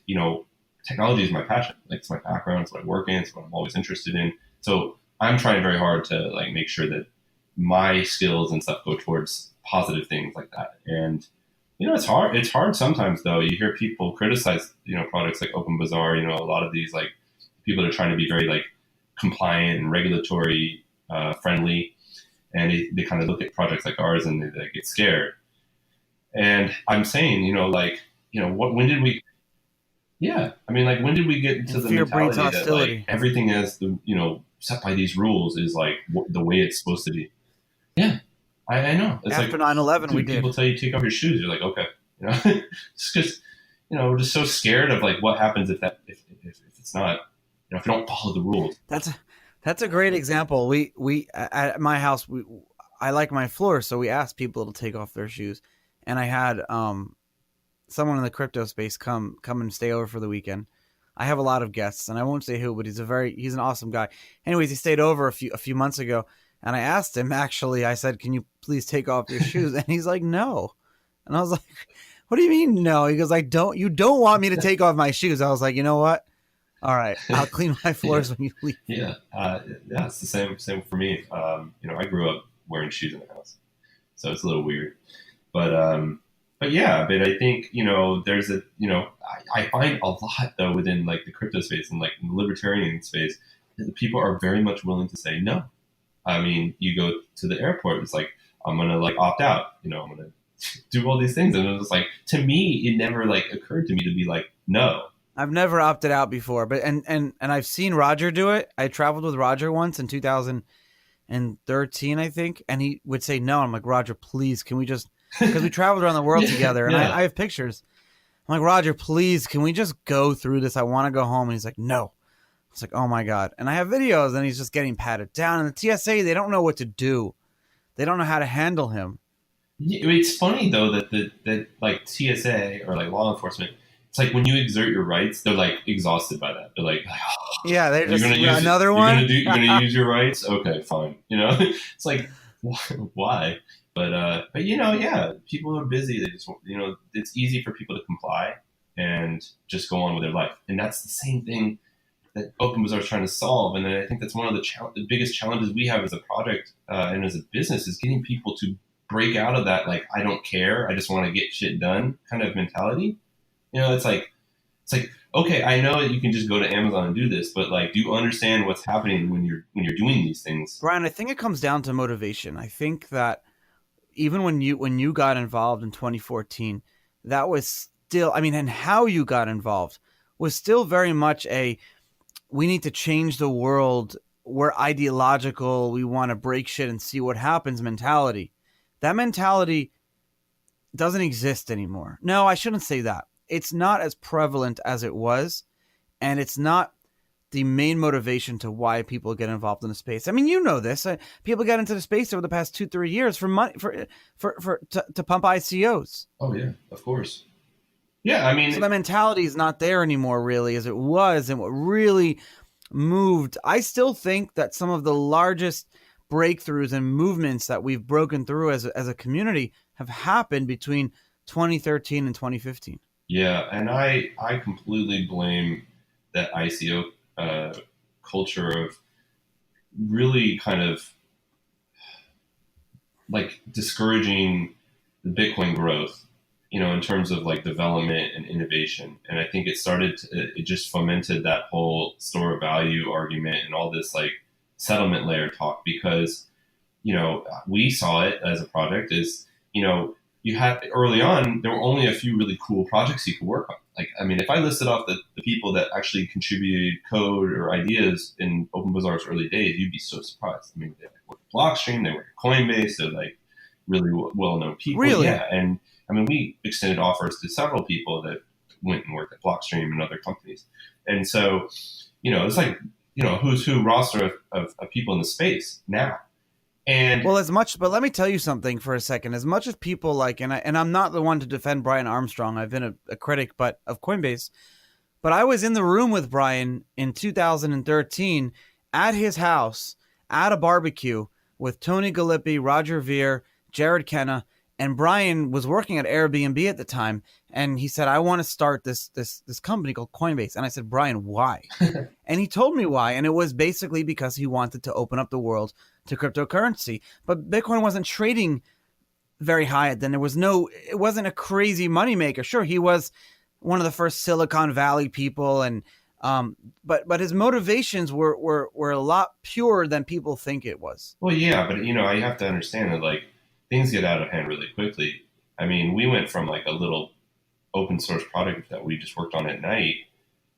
S2: technology is my passion. Like, it's my background. It's what I work in. It's what I'm always interested in. So I'm trying very hard to like make sure that my skills and stuff go towards positive things like that. And, it's hard. It's hard sometimes, though. You hear people criticize, products like OpenBazaar, a lot of these like people are trying to be very like compliant and regulatory friendly. And they kind of look at projects like ours and they get scared. And I'm saying, when did we, yeah, I mean, like, when did we get into the
S1: Fear breeds
S2: mentality that
S1: hostility.
S2: like everything is set by these rules is like the way it's supposed to be? Yeah, I know. It's
S1: After
S2: like
S1: 9/11, we
S2: people
S1: did.
S2: tell you to take off your shoes. You're like, okay, it's because we're just so scared of like what happens if it's not, if you don't follow the rules.
S1: That's a great example. We at my house, I like my floor, so we asked people to take off their shoes, and I had someone in the crypto space come and stay over for the weekend. I have a lot of guests, and I won't say who, but he's an awesome guy. Anyways, he stayed over a few months ago, and I asked him, actually, I said, "Can you please take off your shoes?" And he's like, "No." And I was like, "What do you mean no?" He goes, you don't want me to take off my shoes." I was like, "You know what? All right, I'll clean my floors when you leave."
S2: Yeah, it's the same for me. I grew up wearing shoes in the house, so it's a little weird. But yeah, but I think, there's I find a lot though within like the crypto space and like in the libertarian space, that people are very much willing to say no. I mean, you go to the airport, it's like, I'm going to like opt out, I'm going to do all these things. And it was like, to me, it never like occurred to me to be like, no.
S1: I've never opted out before, but and I've seen Roger do it. I traveled with Roger once in 2013, I think, and he would say no. I'm like, "Roger, please, can we just," because we traveled around the world together, and
S2: Yeah.
S1: I have pictures. I'm like, "Roger, please, can we just go through this? I want to go home." And he's like, "No." It's like, "Oh my God." And I have videos, and he's just getting patted down. And the TSA, they don't know what to do. They don't know how to handle him.
S2: It's funny though that like TSA or like law enforcement, it's like when you exert your rights, they're like exhausted by that. They're like, oh,
S1: Yeah, they're
S2: you're
S1: just
S2: gonna use it.
S1: another one.
S2: You're gonna use your rights. Okay, fine. It's like why? But yeah, people are busy. They just it's easy for people to comply and just go on with their life, and that's the same thing that OpenBazaar is trying to solve. And I think that's one of the biggest challenges we have as a project and as a business is getting people to break out of that, like, I don't care, I just want to get shit done kind of mentality. It's like, okay, I know that you can just go to Amazon and do this, but like, do you understand what's happening when you're doing these things?
S1: Brian, I think it comes down to motivation. I think that even when you got involved in 2014, that was still, I mean, and how you got involved was still very much a, we need to change the world. We're ideological. We want to break shit and see what happens mentality. That mentality doesn't exist anymore. No, I shouldn't say that. It's not as prevalent as it was, and it's not the main motivation to why people get involved in the space. I mean, you know this. People get into the space over the past 2-3 years for money to pump ICOs.
S2: Oh yeah, of course. Yeah, I mean,
S1: So that mentality is not there anymore, really, as it was, and what really moved. I still think that some of the largest breakthroughs and movements that we've broken through as a community have happened between 2013 and 2015.
S2: yeah, and I completely blame that ICO culture of really kind of like discouraging the Bitcoin growth, in terms of like development and innovation. And I think it just fomented that whole store of value argument and all this like settlement layer talk because, we saw it as a project is, you had early on, there were only a few really cool projects you could work on. Like, I mean, if I listed off the people that actually contributed code or ideas in OpenBazaar's early days, you'd be so surprised. I mean, they worked at Blockstream, they worked at Coinbase, they're like really well-known people.
S1: Really?
S2: Yeah. And I mean, we extended offers to several people that went and worked at Blockstream and other companies. And so, it's like, who's who roster of people in the space now. And
S1: Well, but let me tell you something for a second. As much as people like, and I'm not the one to defend Brian Armstrong. I've been a critic, but of Coinbase. But I was in the room with Brian in 2013 at his house at a barbecue with Tony Galippi, Roger Ver, Jared Kenna, and Brian was working at Airbnb at the time. And he said, I want to start this company called Coinbase. And I said, Brian, why? And he told me why. And it was basically because he wanted to open up the world to cryptocurrency. But Bitcoin wasn't trading very high then. It wasn't a crazy moneymaker. Sure, he was one of the first Silicon Valley people, and but his motivations were a lot purer than people think it was.
S2: well, yeah, but I have to understand that like things get out of hand really quickly. I mean, we went from like a little open source product that we just worked on at night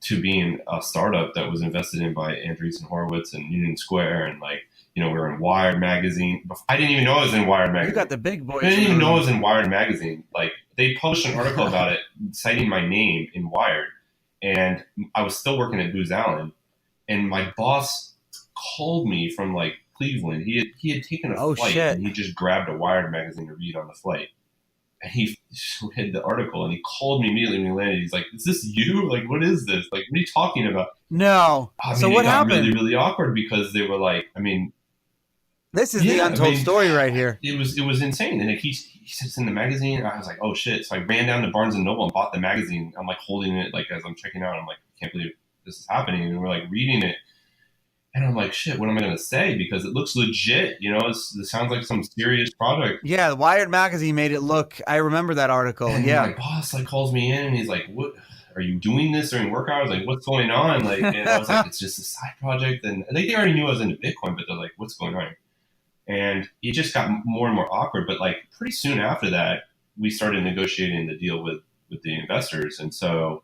S2: to being a startup that was invested in by Andreessen Horowitz and Union Square, and like we were in Wired magazine. I didn't even know I was in Wired magazine.
S1: You got the big boys.
S2: I didn't even know I was in Wired magazine. Like they published an article about it, citing my name in Wired, and I was still working at Booz Allen, and my boss called me from like Cleveland. He had taken a flight,
S1: shit.
S2: and he just grabbed a Wired magazine to read on the flight. And he read the article, and he called me immediately when he landed. He's like, "Is this you? Like, what is this? Like, what are you talking about?"
S1: No.
S2: I mean,
S1: So what
S2: it got
S1: happened?
S2: really, really awkward because they were like, I mean,
S1: This is the untold story right here.
S2: It was insane. And like, he said it's in the magazine. And I was like, oh shit. So I ran down to Barnes and Noble and bought the magazine. I'm like holding it like as I'm checking out. I'm like, I can't believe this is happening. And we're like reading it. And I'm like, shit, what am I going to say? Because it looks legit. It sounds like some serious product.
S1: Yeah, Wired magazine made it look. I remember that article.
S2: And
S1: yeah,
S2: my boss like calls me in and he's like, "What are you doing this during work hours? Like, what's going on?" Like, and I was like, "It's just a side project." And I think they already knew I was into Bitcoin, but they're like, "What's going on?" And it just got more and more awkward. But like pretty soon after that, we started negotiating the deal with the investors, and so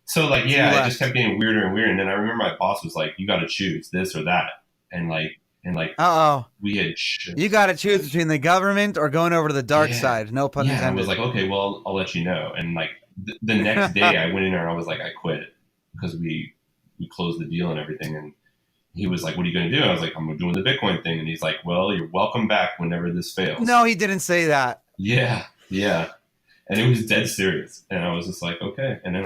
S2: So like, yeah, it just kept getting weirder and weirder. And then I remember my boss was like, "You got to choose this or that." And we had.
S1: You got to choose between the government or going over to the dark side. No pun intended.
S2: I was like, okay, well, I'll let you know. And like the next day, I went in there and I was like, I quit because we closed the deal and everything. And he was like, "What are you going to do?" I was like, "I'm doing the Bitcoin thing." And he's like, "Well, you're welcome back whenever this fails."
S1: No, he didn't say that.
S2: Yeah, yeah. And it was dead serious. And I was just like, okay. And then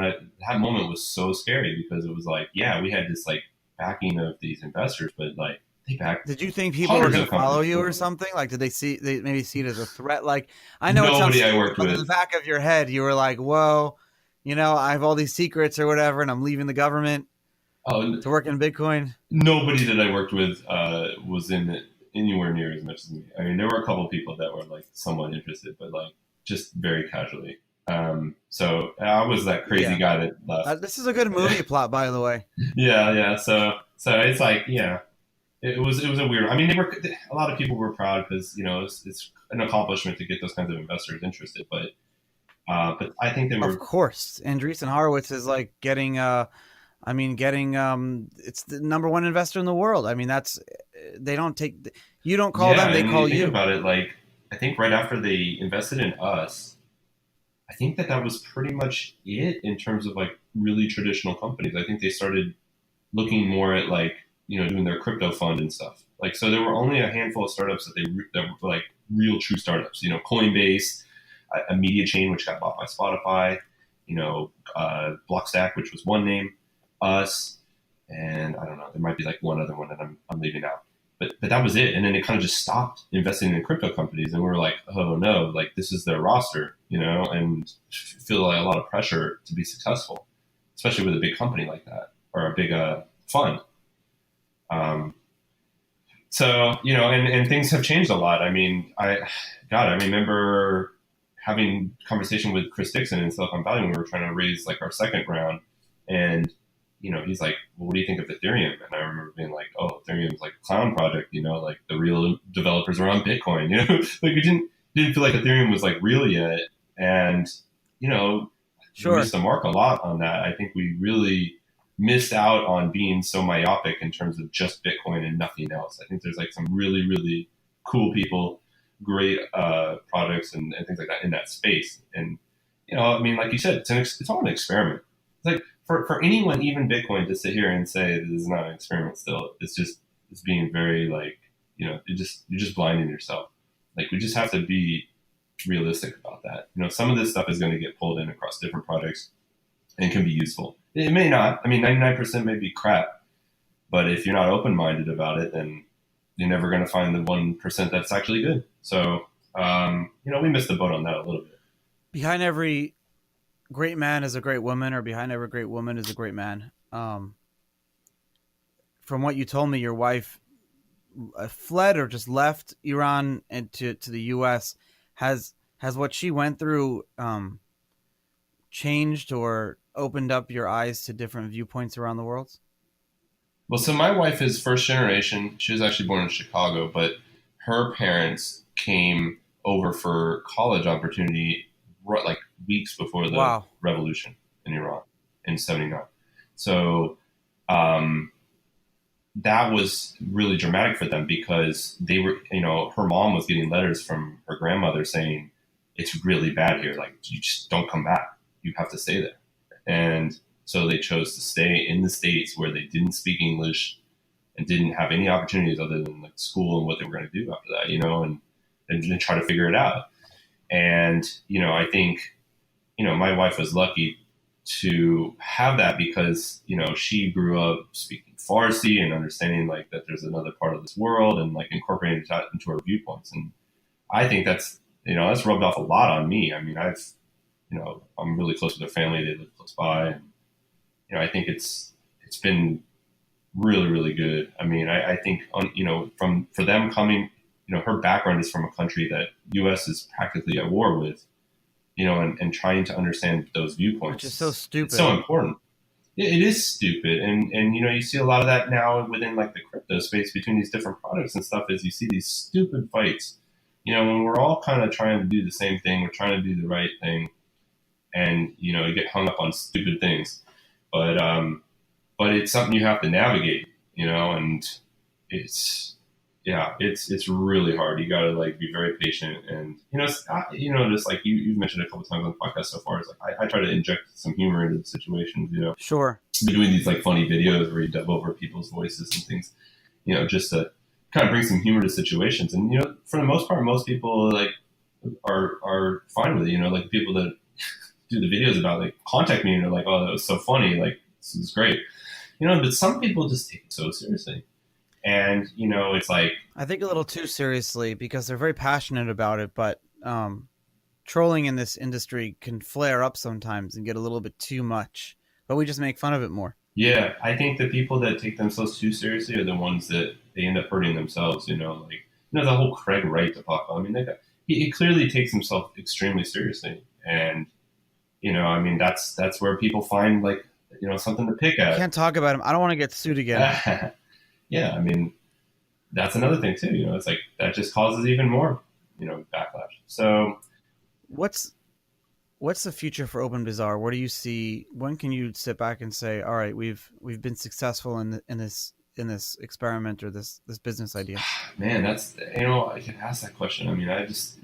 S2: that moment was so scary because it was like, yeah, we had this like backing of these investors, but like they backed
S1: Did you think people were
S2: hundreds
S1: going
S2: of
S1: to follow
S2: companies.
S1: you or something? Like, did they maybe see it as a threat? Like, I know it sounds
S2: Nobody I
S1: stupid,
S2: worked
S1: but in the
S2: with.
S1: back of your head, you were like, whoa, I have all these secrets or whatever, and I'm leaving the government
S2: Oh,
S1: to work in Bitcoin.
S2: nobody that I worked with was in it anywhere near as much as me. I mean, there were a couple of people that were like somewhat interested, but like just very casually. So I was that crazy
S1: Yeah.
S2: guy that left.
S1: This is a good movie plot, by the way.
S2: Yeah, yeah. So it's like, yeah, it was a weird. I mean, a lot of people were proud because it's an accomplishment to get those kinds of investors interested. But I think they
S1: Of
S2: were.
S1: course, Andreessen Horowitz is like getting it's the number one investor in the world. I mean, they don't take, you don't call
S2: Yeah,
S1: them, they
S2: and you
S1: call
S2: think
S1: you.
S2: about it, like I think right after they invested in us, I think that was pretty much it in terms of like really traditional companies. I think they started looking more at like doing their crypto fund and stuff. Like so, there were only a handful of startups that were like real true startups. Coinbase, a media chain which got bought by Spotify. Blockstack, which was one name, us, and I don't know. There might be like one other one that I'm leaving out. But that was it. And then it kind of just stopped investing in crypto companies, and we were like, oh no, like this is their roster, and feel like a lot of pressure to be successful, especially with a big company like that or a big fund. Um, and things have changed a lot. I mean, I remember having conversation with Chris Dixon in Silicon Valley when we were trying to raise like our second round, and he's like, well, what do you think of Ethereum? And I remember being like, oh, Ethereum's like a clown project, like the real developers are on Bitcoin, like we didn't feel like Ethereum was like real yet, and we
S1: Sure.
S2: missed the mark a lot on that. I think we really missed out on being so myopic in terms of just Bitcoin and nothing else. I think there's like some really, really cool people, great products and things like that in that space. And, I mean, like you said, it's all an experiment. It's like for anyone, even Bitcoin, to sit here and say this is not an experiment still, it's being very like, you're just blinding yourself. Like we just have to be realistic about that. Some of this stuff is going to get pulled in across different projects and can be useful. It may not. I mean, 99% may be crap, but if you're not open-minded about it, then you're never going to find the 1% that's actually good. So, we missed the boat on that a little bit.
S1: Behind every great man is a great woman, or behind every great woman is a great man. From what you told me, your wife fled or just left Iran and to the U.S. Has what she went through changed or opened up your eyes to different viewpoints around the world?
S2: Well, so my wife is first generation. She was actually born in Chicago, but her parents came over for college opportunity like weeks before the
S1: Wow.
S2: revolution in Iran in '79. So um, that was really dramatic for them because they were, her mom was getting letters from her grandmother saying, it's really bad here. Like, you just don't come back. You have to stay there. And so they chose to stay in the States where they didn't speak English and didn't have any opportunities other than like school and what they were going to do after that, and try to figure it out. And, I think, my wife was lucky to have that because, she grew up speaking Farsi and understanding like that there's another part of this world and like incorporating that into her viewpoints. And I think that's rubbed off a lot on me. I mean, I'm really close with her family. They live close by. And, I think it's been really, really good. I mean, I think for them coming, her background is from a country that U.S. is practically at war with, and trying to understand those viewpoints.
S1: Which is so stupid.
S2: It's so important. It is stupid. And you see a lot of that now within like the crypto space between these different products and stuff is you see these stupid fights, when we're all kind of trying to do the same thing, we're trying to do the right thing, and, you get hung up on stupid things. But it's something you have to navigate, and it's Yeah, it's really hard. You got to like be very patient, and just like you've mentioned a couple times on the podcast so far. It's like I try to inject some humor into the situations.
S1: Sure.
S2: Be doing these like funny videos where you dub over people's voices and things. Just to kind of bring some humor to situations. And for the most part, most people like are fine with it. Like people that do the videos about like contact me and they're like, oh, that was so funny, like this is great. But some people just take it so seriously. And it's like
S1: I think a little too seriously because they're very passionate about it, but trolling in this industry can flare up sometimes and get a little bit too much. But we just make fun of it more.
S2: Yeah, I think the people that take themselves too seriously are the ones that they end up hurting themselves. The whole Craig Wright debacle. I mean, he clearly takes himself extremely seriously, and that's where people find like something to pick at.
S1: I can't talk about him. I don't want to get sued again.
S2: Yeah, I mean, that's another thing too. It's like that just causes even more backlash. So,
S1: what's the future for OpenBazaar? What do you see? When can you sit back and say, all right, we've been successful in this experiment or this business idea?
S2: Man, that's I can ask that question. I mean, I just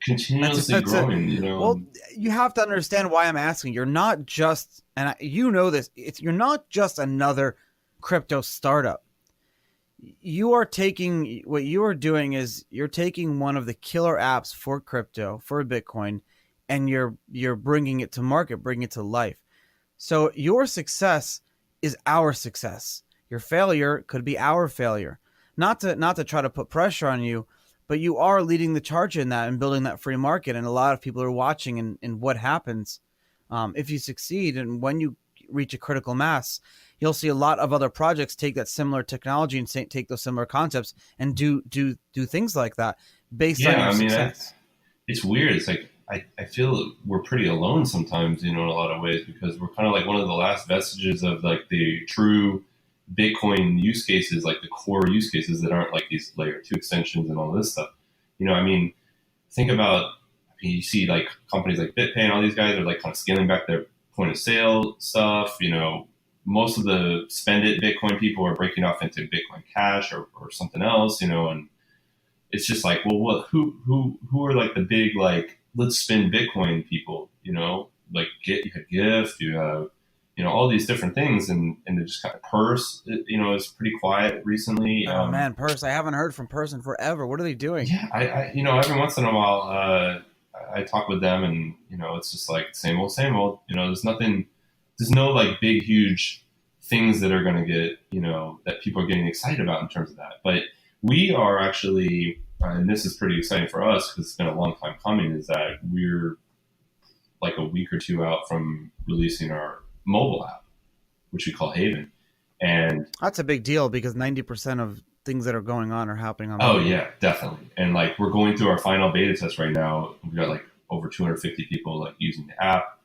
S2: continuously growing.
S1: Well, you have to understand why I'm asking. You're not just, and this. You're not just another crypto startup. You are taking what you are doing is you're taking one of the killer apps for crypto, for Bitcoin, and you're bringing it to market, bringing it to life. So your success is our success. Your failure could be our failure. Not to try to put pressure on you, but you are leading the charge in that and building that free market. And a lot of people are watching and what happens if you succeed. And when you reach a critical mass, you'll see a lot of other projects take that similar technology and take those similar concepts and do things like that based on your success.
S2: It's weird. It's like, I feel we're pretty alone sometimes, in a lot of ways, because we're kind of like one of the last vestiges of like the true Bitcoin use cases, like the core use cases that aren't like these layer 2 extensions and all this stuff. Think about, you see like companies like BitPay and all these guys are like kind of scaling back their point of sale stuff. Most of the spend it Bitcoin people are breaking off into Bitcoin Cash or something else, and it's just like, well, who are like the big, like, let's spend Bitcoin people, like you have Gift, you have, all these different things, and they just kind of Purse, is pretty quiet recently.
S1: Oh man, Purse! I haven't heard from Purse in forever. What are they doing?
S2: Yeah, I every once in a while, I talk with them, and it's just like same old. There's no like big, huge things that are going to get, that people are getting excited about in terms of that. But we are actually, and this is pretty exciting for us because it's been a long time coming, is that we're like a week or two out from releasing our mobile app, which we call Haven. And
S1: that's a big deal because 90% of things that are going on are happening on
S2: mobile. Oh yeah, definitely. And like we're going through our final beta test right now. We've got like over 250 people like using the app.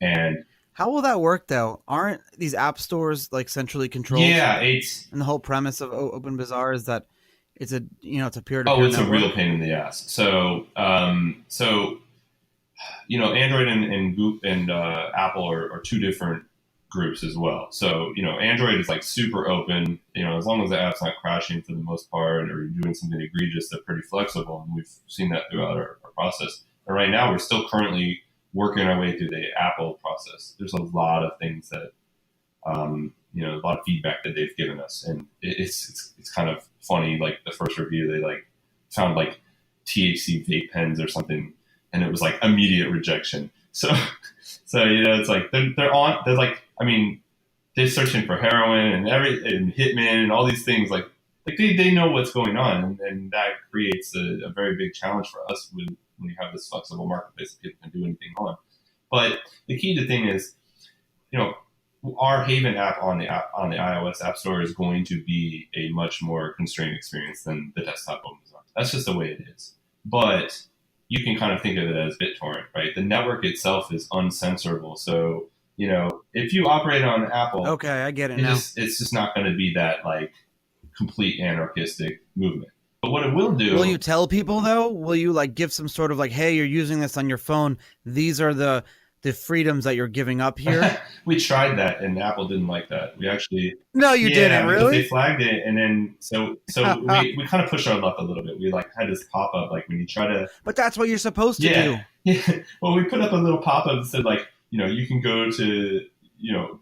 S2: And
S1: how will that work though? Aren't these app stores like centrally controlled?
S2: Yeah,
S1: and the whole premise of OpenBazaar is that it's a peer-to-peer.
S2: Oh, it's
S1: network.
S2: A real pain in the ass. So Android and Google and Apple are two different groups as well. So Android is like super open. As long as the app's not crashing for the most part, or you're doing something egregious, they're pretty flexible, and we've seen that throughout our process. But right now, we're still currently working our way through the Apple process. There's a lot of things that, a lot of feedback that they've given us, and it's kind of funny. Like the first review, they like found like THC vape pens or something, and it was like immediate rejection. So it's like they're like, I mean, they're searching for heroin and Hitman and all these things. Like they know what's going on, and that creates a very big challenge for us when you have this flexible marketplace that people can do anything on. But the key to thing is, our Haven app on the iOS App Store is going to be a much more constrained experience than the desktop OpenBazaar. That's just the way it is. But you can kind of think of it as BitTorrent, right? The network itself is uncensorable. So, if you operate on Apple,
S1: okay, I get it now.
S2: It's just not going to be that like complete anarchistic movement. But what it will do...
S1: Will you tell people, though? Will you like give some sort of like, hey, you're using this on your phone. These are the the freedoms that you're giving up here?
S2: We tried that, and Apple didn't like that. We actually
S1: No, you didn't, really?
S2: They flagged it, and then so we kind of pushed our luck a little bit. We like had this pop up like when you try to.
S1: But that's what you're supposed to do.
S2: Yeah. Well, we put up a little pop up that said like, you can go to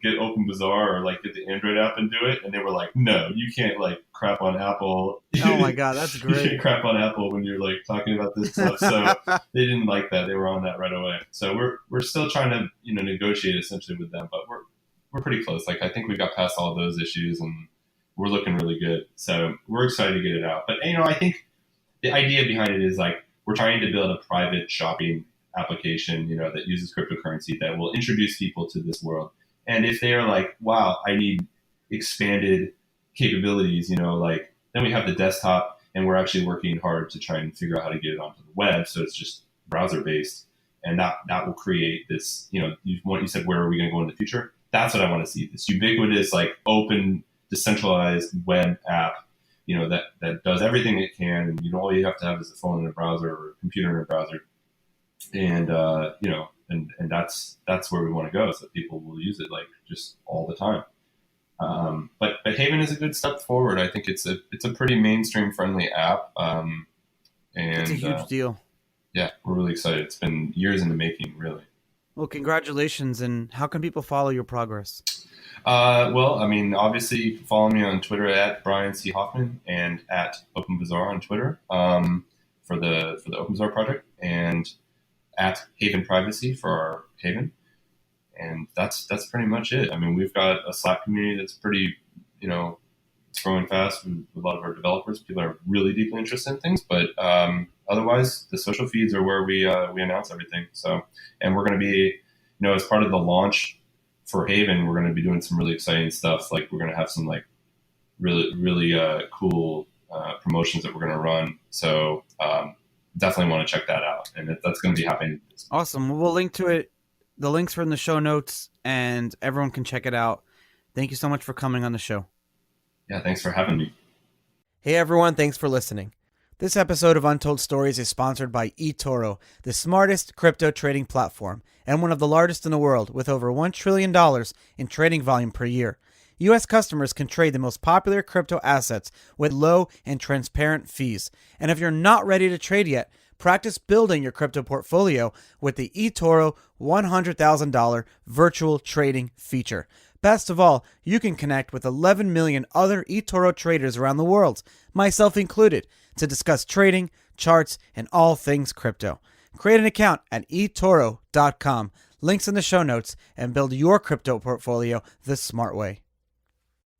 S2: get OpenBazaar or like get the Android app and do it, and they were like, no, you can't like crap on Apple.
S1: Oh my god, that's great.
S2: You can't crap on Apple when you're like talking about this stuff. So they didn't like that. They were on that right away. So we're still trying to negotiate essentially with them, but we're pretty close. Like I think we got past all of those issues, and we're looking really good. So we're excited to get it out. But I think the idea behind it is like we're trying to build a private shopping application, that uses cryptocurrency that will introduce people to this world. And if they are like, wow, I need expanded capabilities, like then we have the desktop, and we're actually working hard to try and figure out how to get it onto the web. So it's just browser based, and that will create this, you said, where are we going to go in the future? That's what I want to see. This ubiquitous, like open, decentralized web app, that does everything it can. And all you have to have is a phone and a browser or a computer and a browser. And, and that's where we want to go, so that people will use it like just all the time. But Haven is a good step forward. I think it's a pretty mainstream friendly app. And
S1: it's a huge deal.
S2: Yeah, we're really excited. It's been years in the making, really.
S1: Well, congratulations. And how can people follow your progress?
S2: Well, obviously follow me on Twitter at Brian C. Hoffman and at OpenBazaar on Twitter, for the OpenBazaar project, and at Haven Privacy for our Haven. And that's pretty much it. We've got a Slack community that's pretty, it's growing fast with a lot of our developers. People are really deeply interested in things, but otherwise the social feeds are where we announce everything. So, and we're going to be, as part of the launch for Haven, we're going to be doing some really exciting stuff. Like we're going to have some like really, really cool promotions that we're going to run. So definitely want to check that out. And that's going to be happening.
S1: Awesome. We'll link to it. The links are in the show notes, and everyone can check it out. Thank you so much for coming on the show.
S2: Yeah, thanks for having me.
S1: Hey everyone, thanks for listening. This episode of Untold Stories is sponsored by eToro, the smartest crypto trading platform and one of the largest in the world, with over $1 trillion in trading volume per year. U.S. customers can trade the most popular crypto assets with low and transparent fees. And if you're not ready to trade yet, practice building your crypto portfolio with the eToro $100,000 virtual trading feature. Best of all, you can connect with 11 million other eToro traders around the world, myself included, to discuss trading, charts, and all things crypto. Create an account at eToro.com, links in the show notes, and build your crypto portfolio the smart way.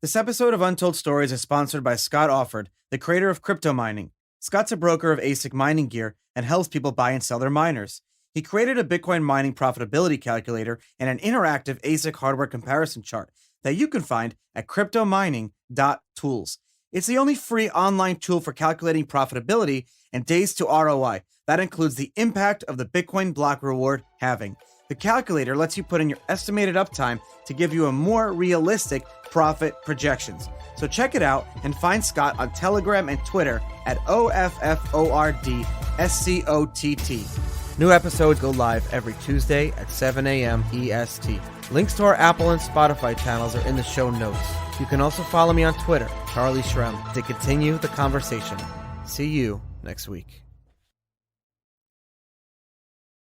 S1: This episode of Untold Stories is sponsored by Scott Offord, the creator of Crypto Mining. Scott's a broker of ASIC mining gear and helps people buy and sell their miners. He created a Bitcoin mining profitability calculator and an interactive ASIC hardware comparison chart that you can find at cryptomining.tools. It's the only free online tool for calculating profitability and days to ROI. That includes the impact of the Bitcoin block reward halving. The calculator lets you put in your estimated uptime to give you a more realistic profit projections. So check it out and find Scott on Telegram and Twitter at OFFORDSCOTT. New episodes go live every Tuesday at 7 a.m. EST. Links to our Apple and Spotify channels are in the show notes. You can also follow me on Twitter, Charlie Shrem, to continue the conversation. See you next week.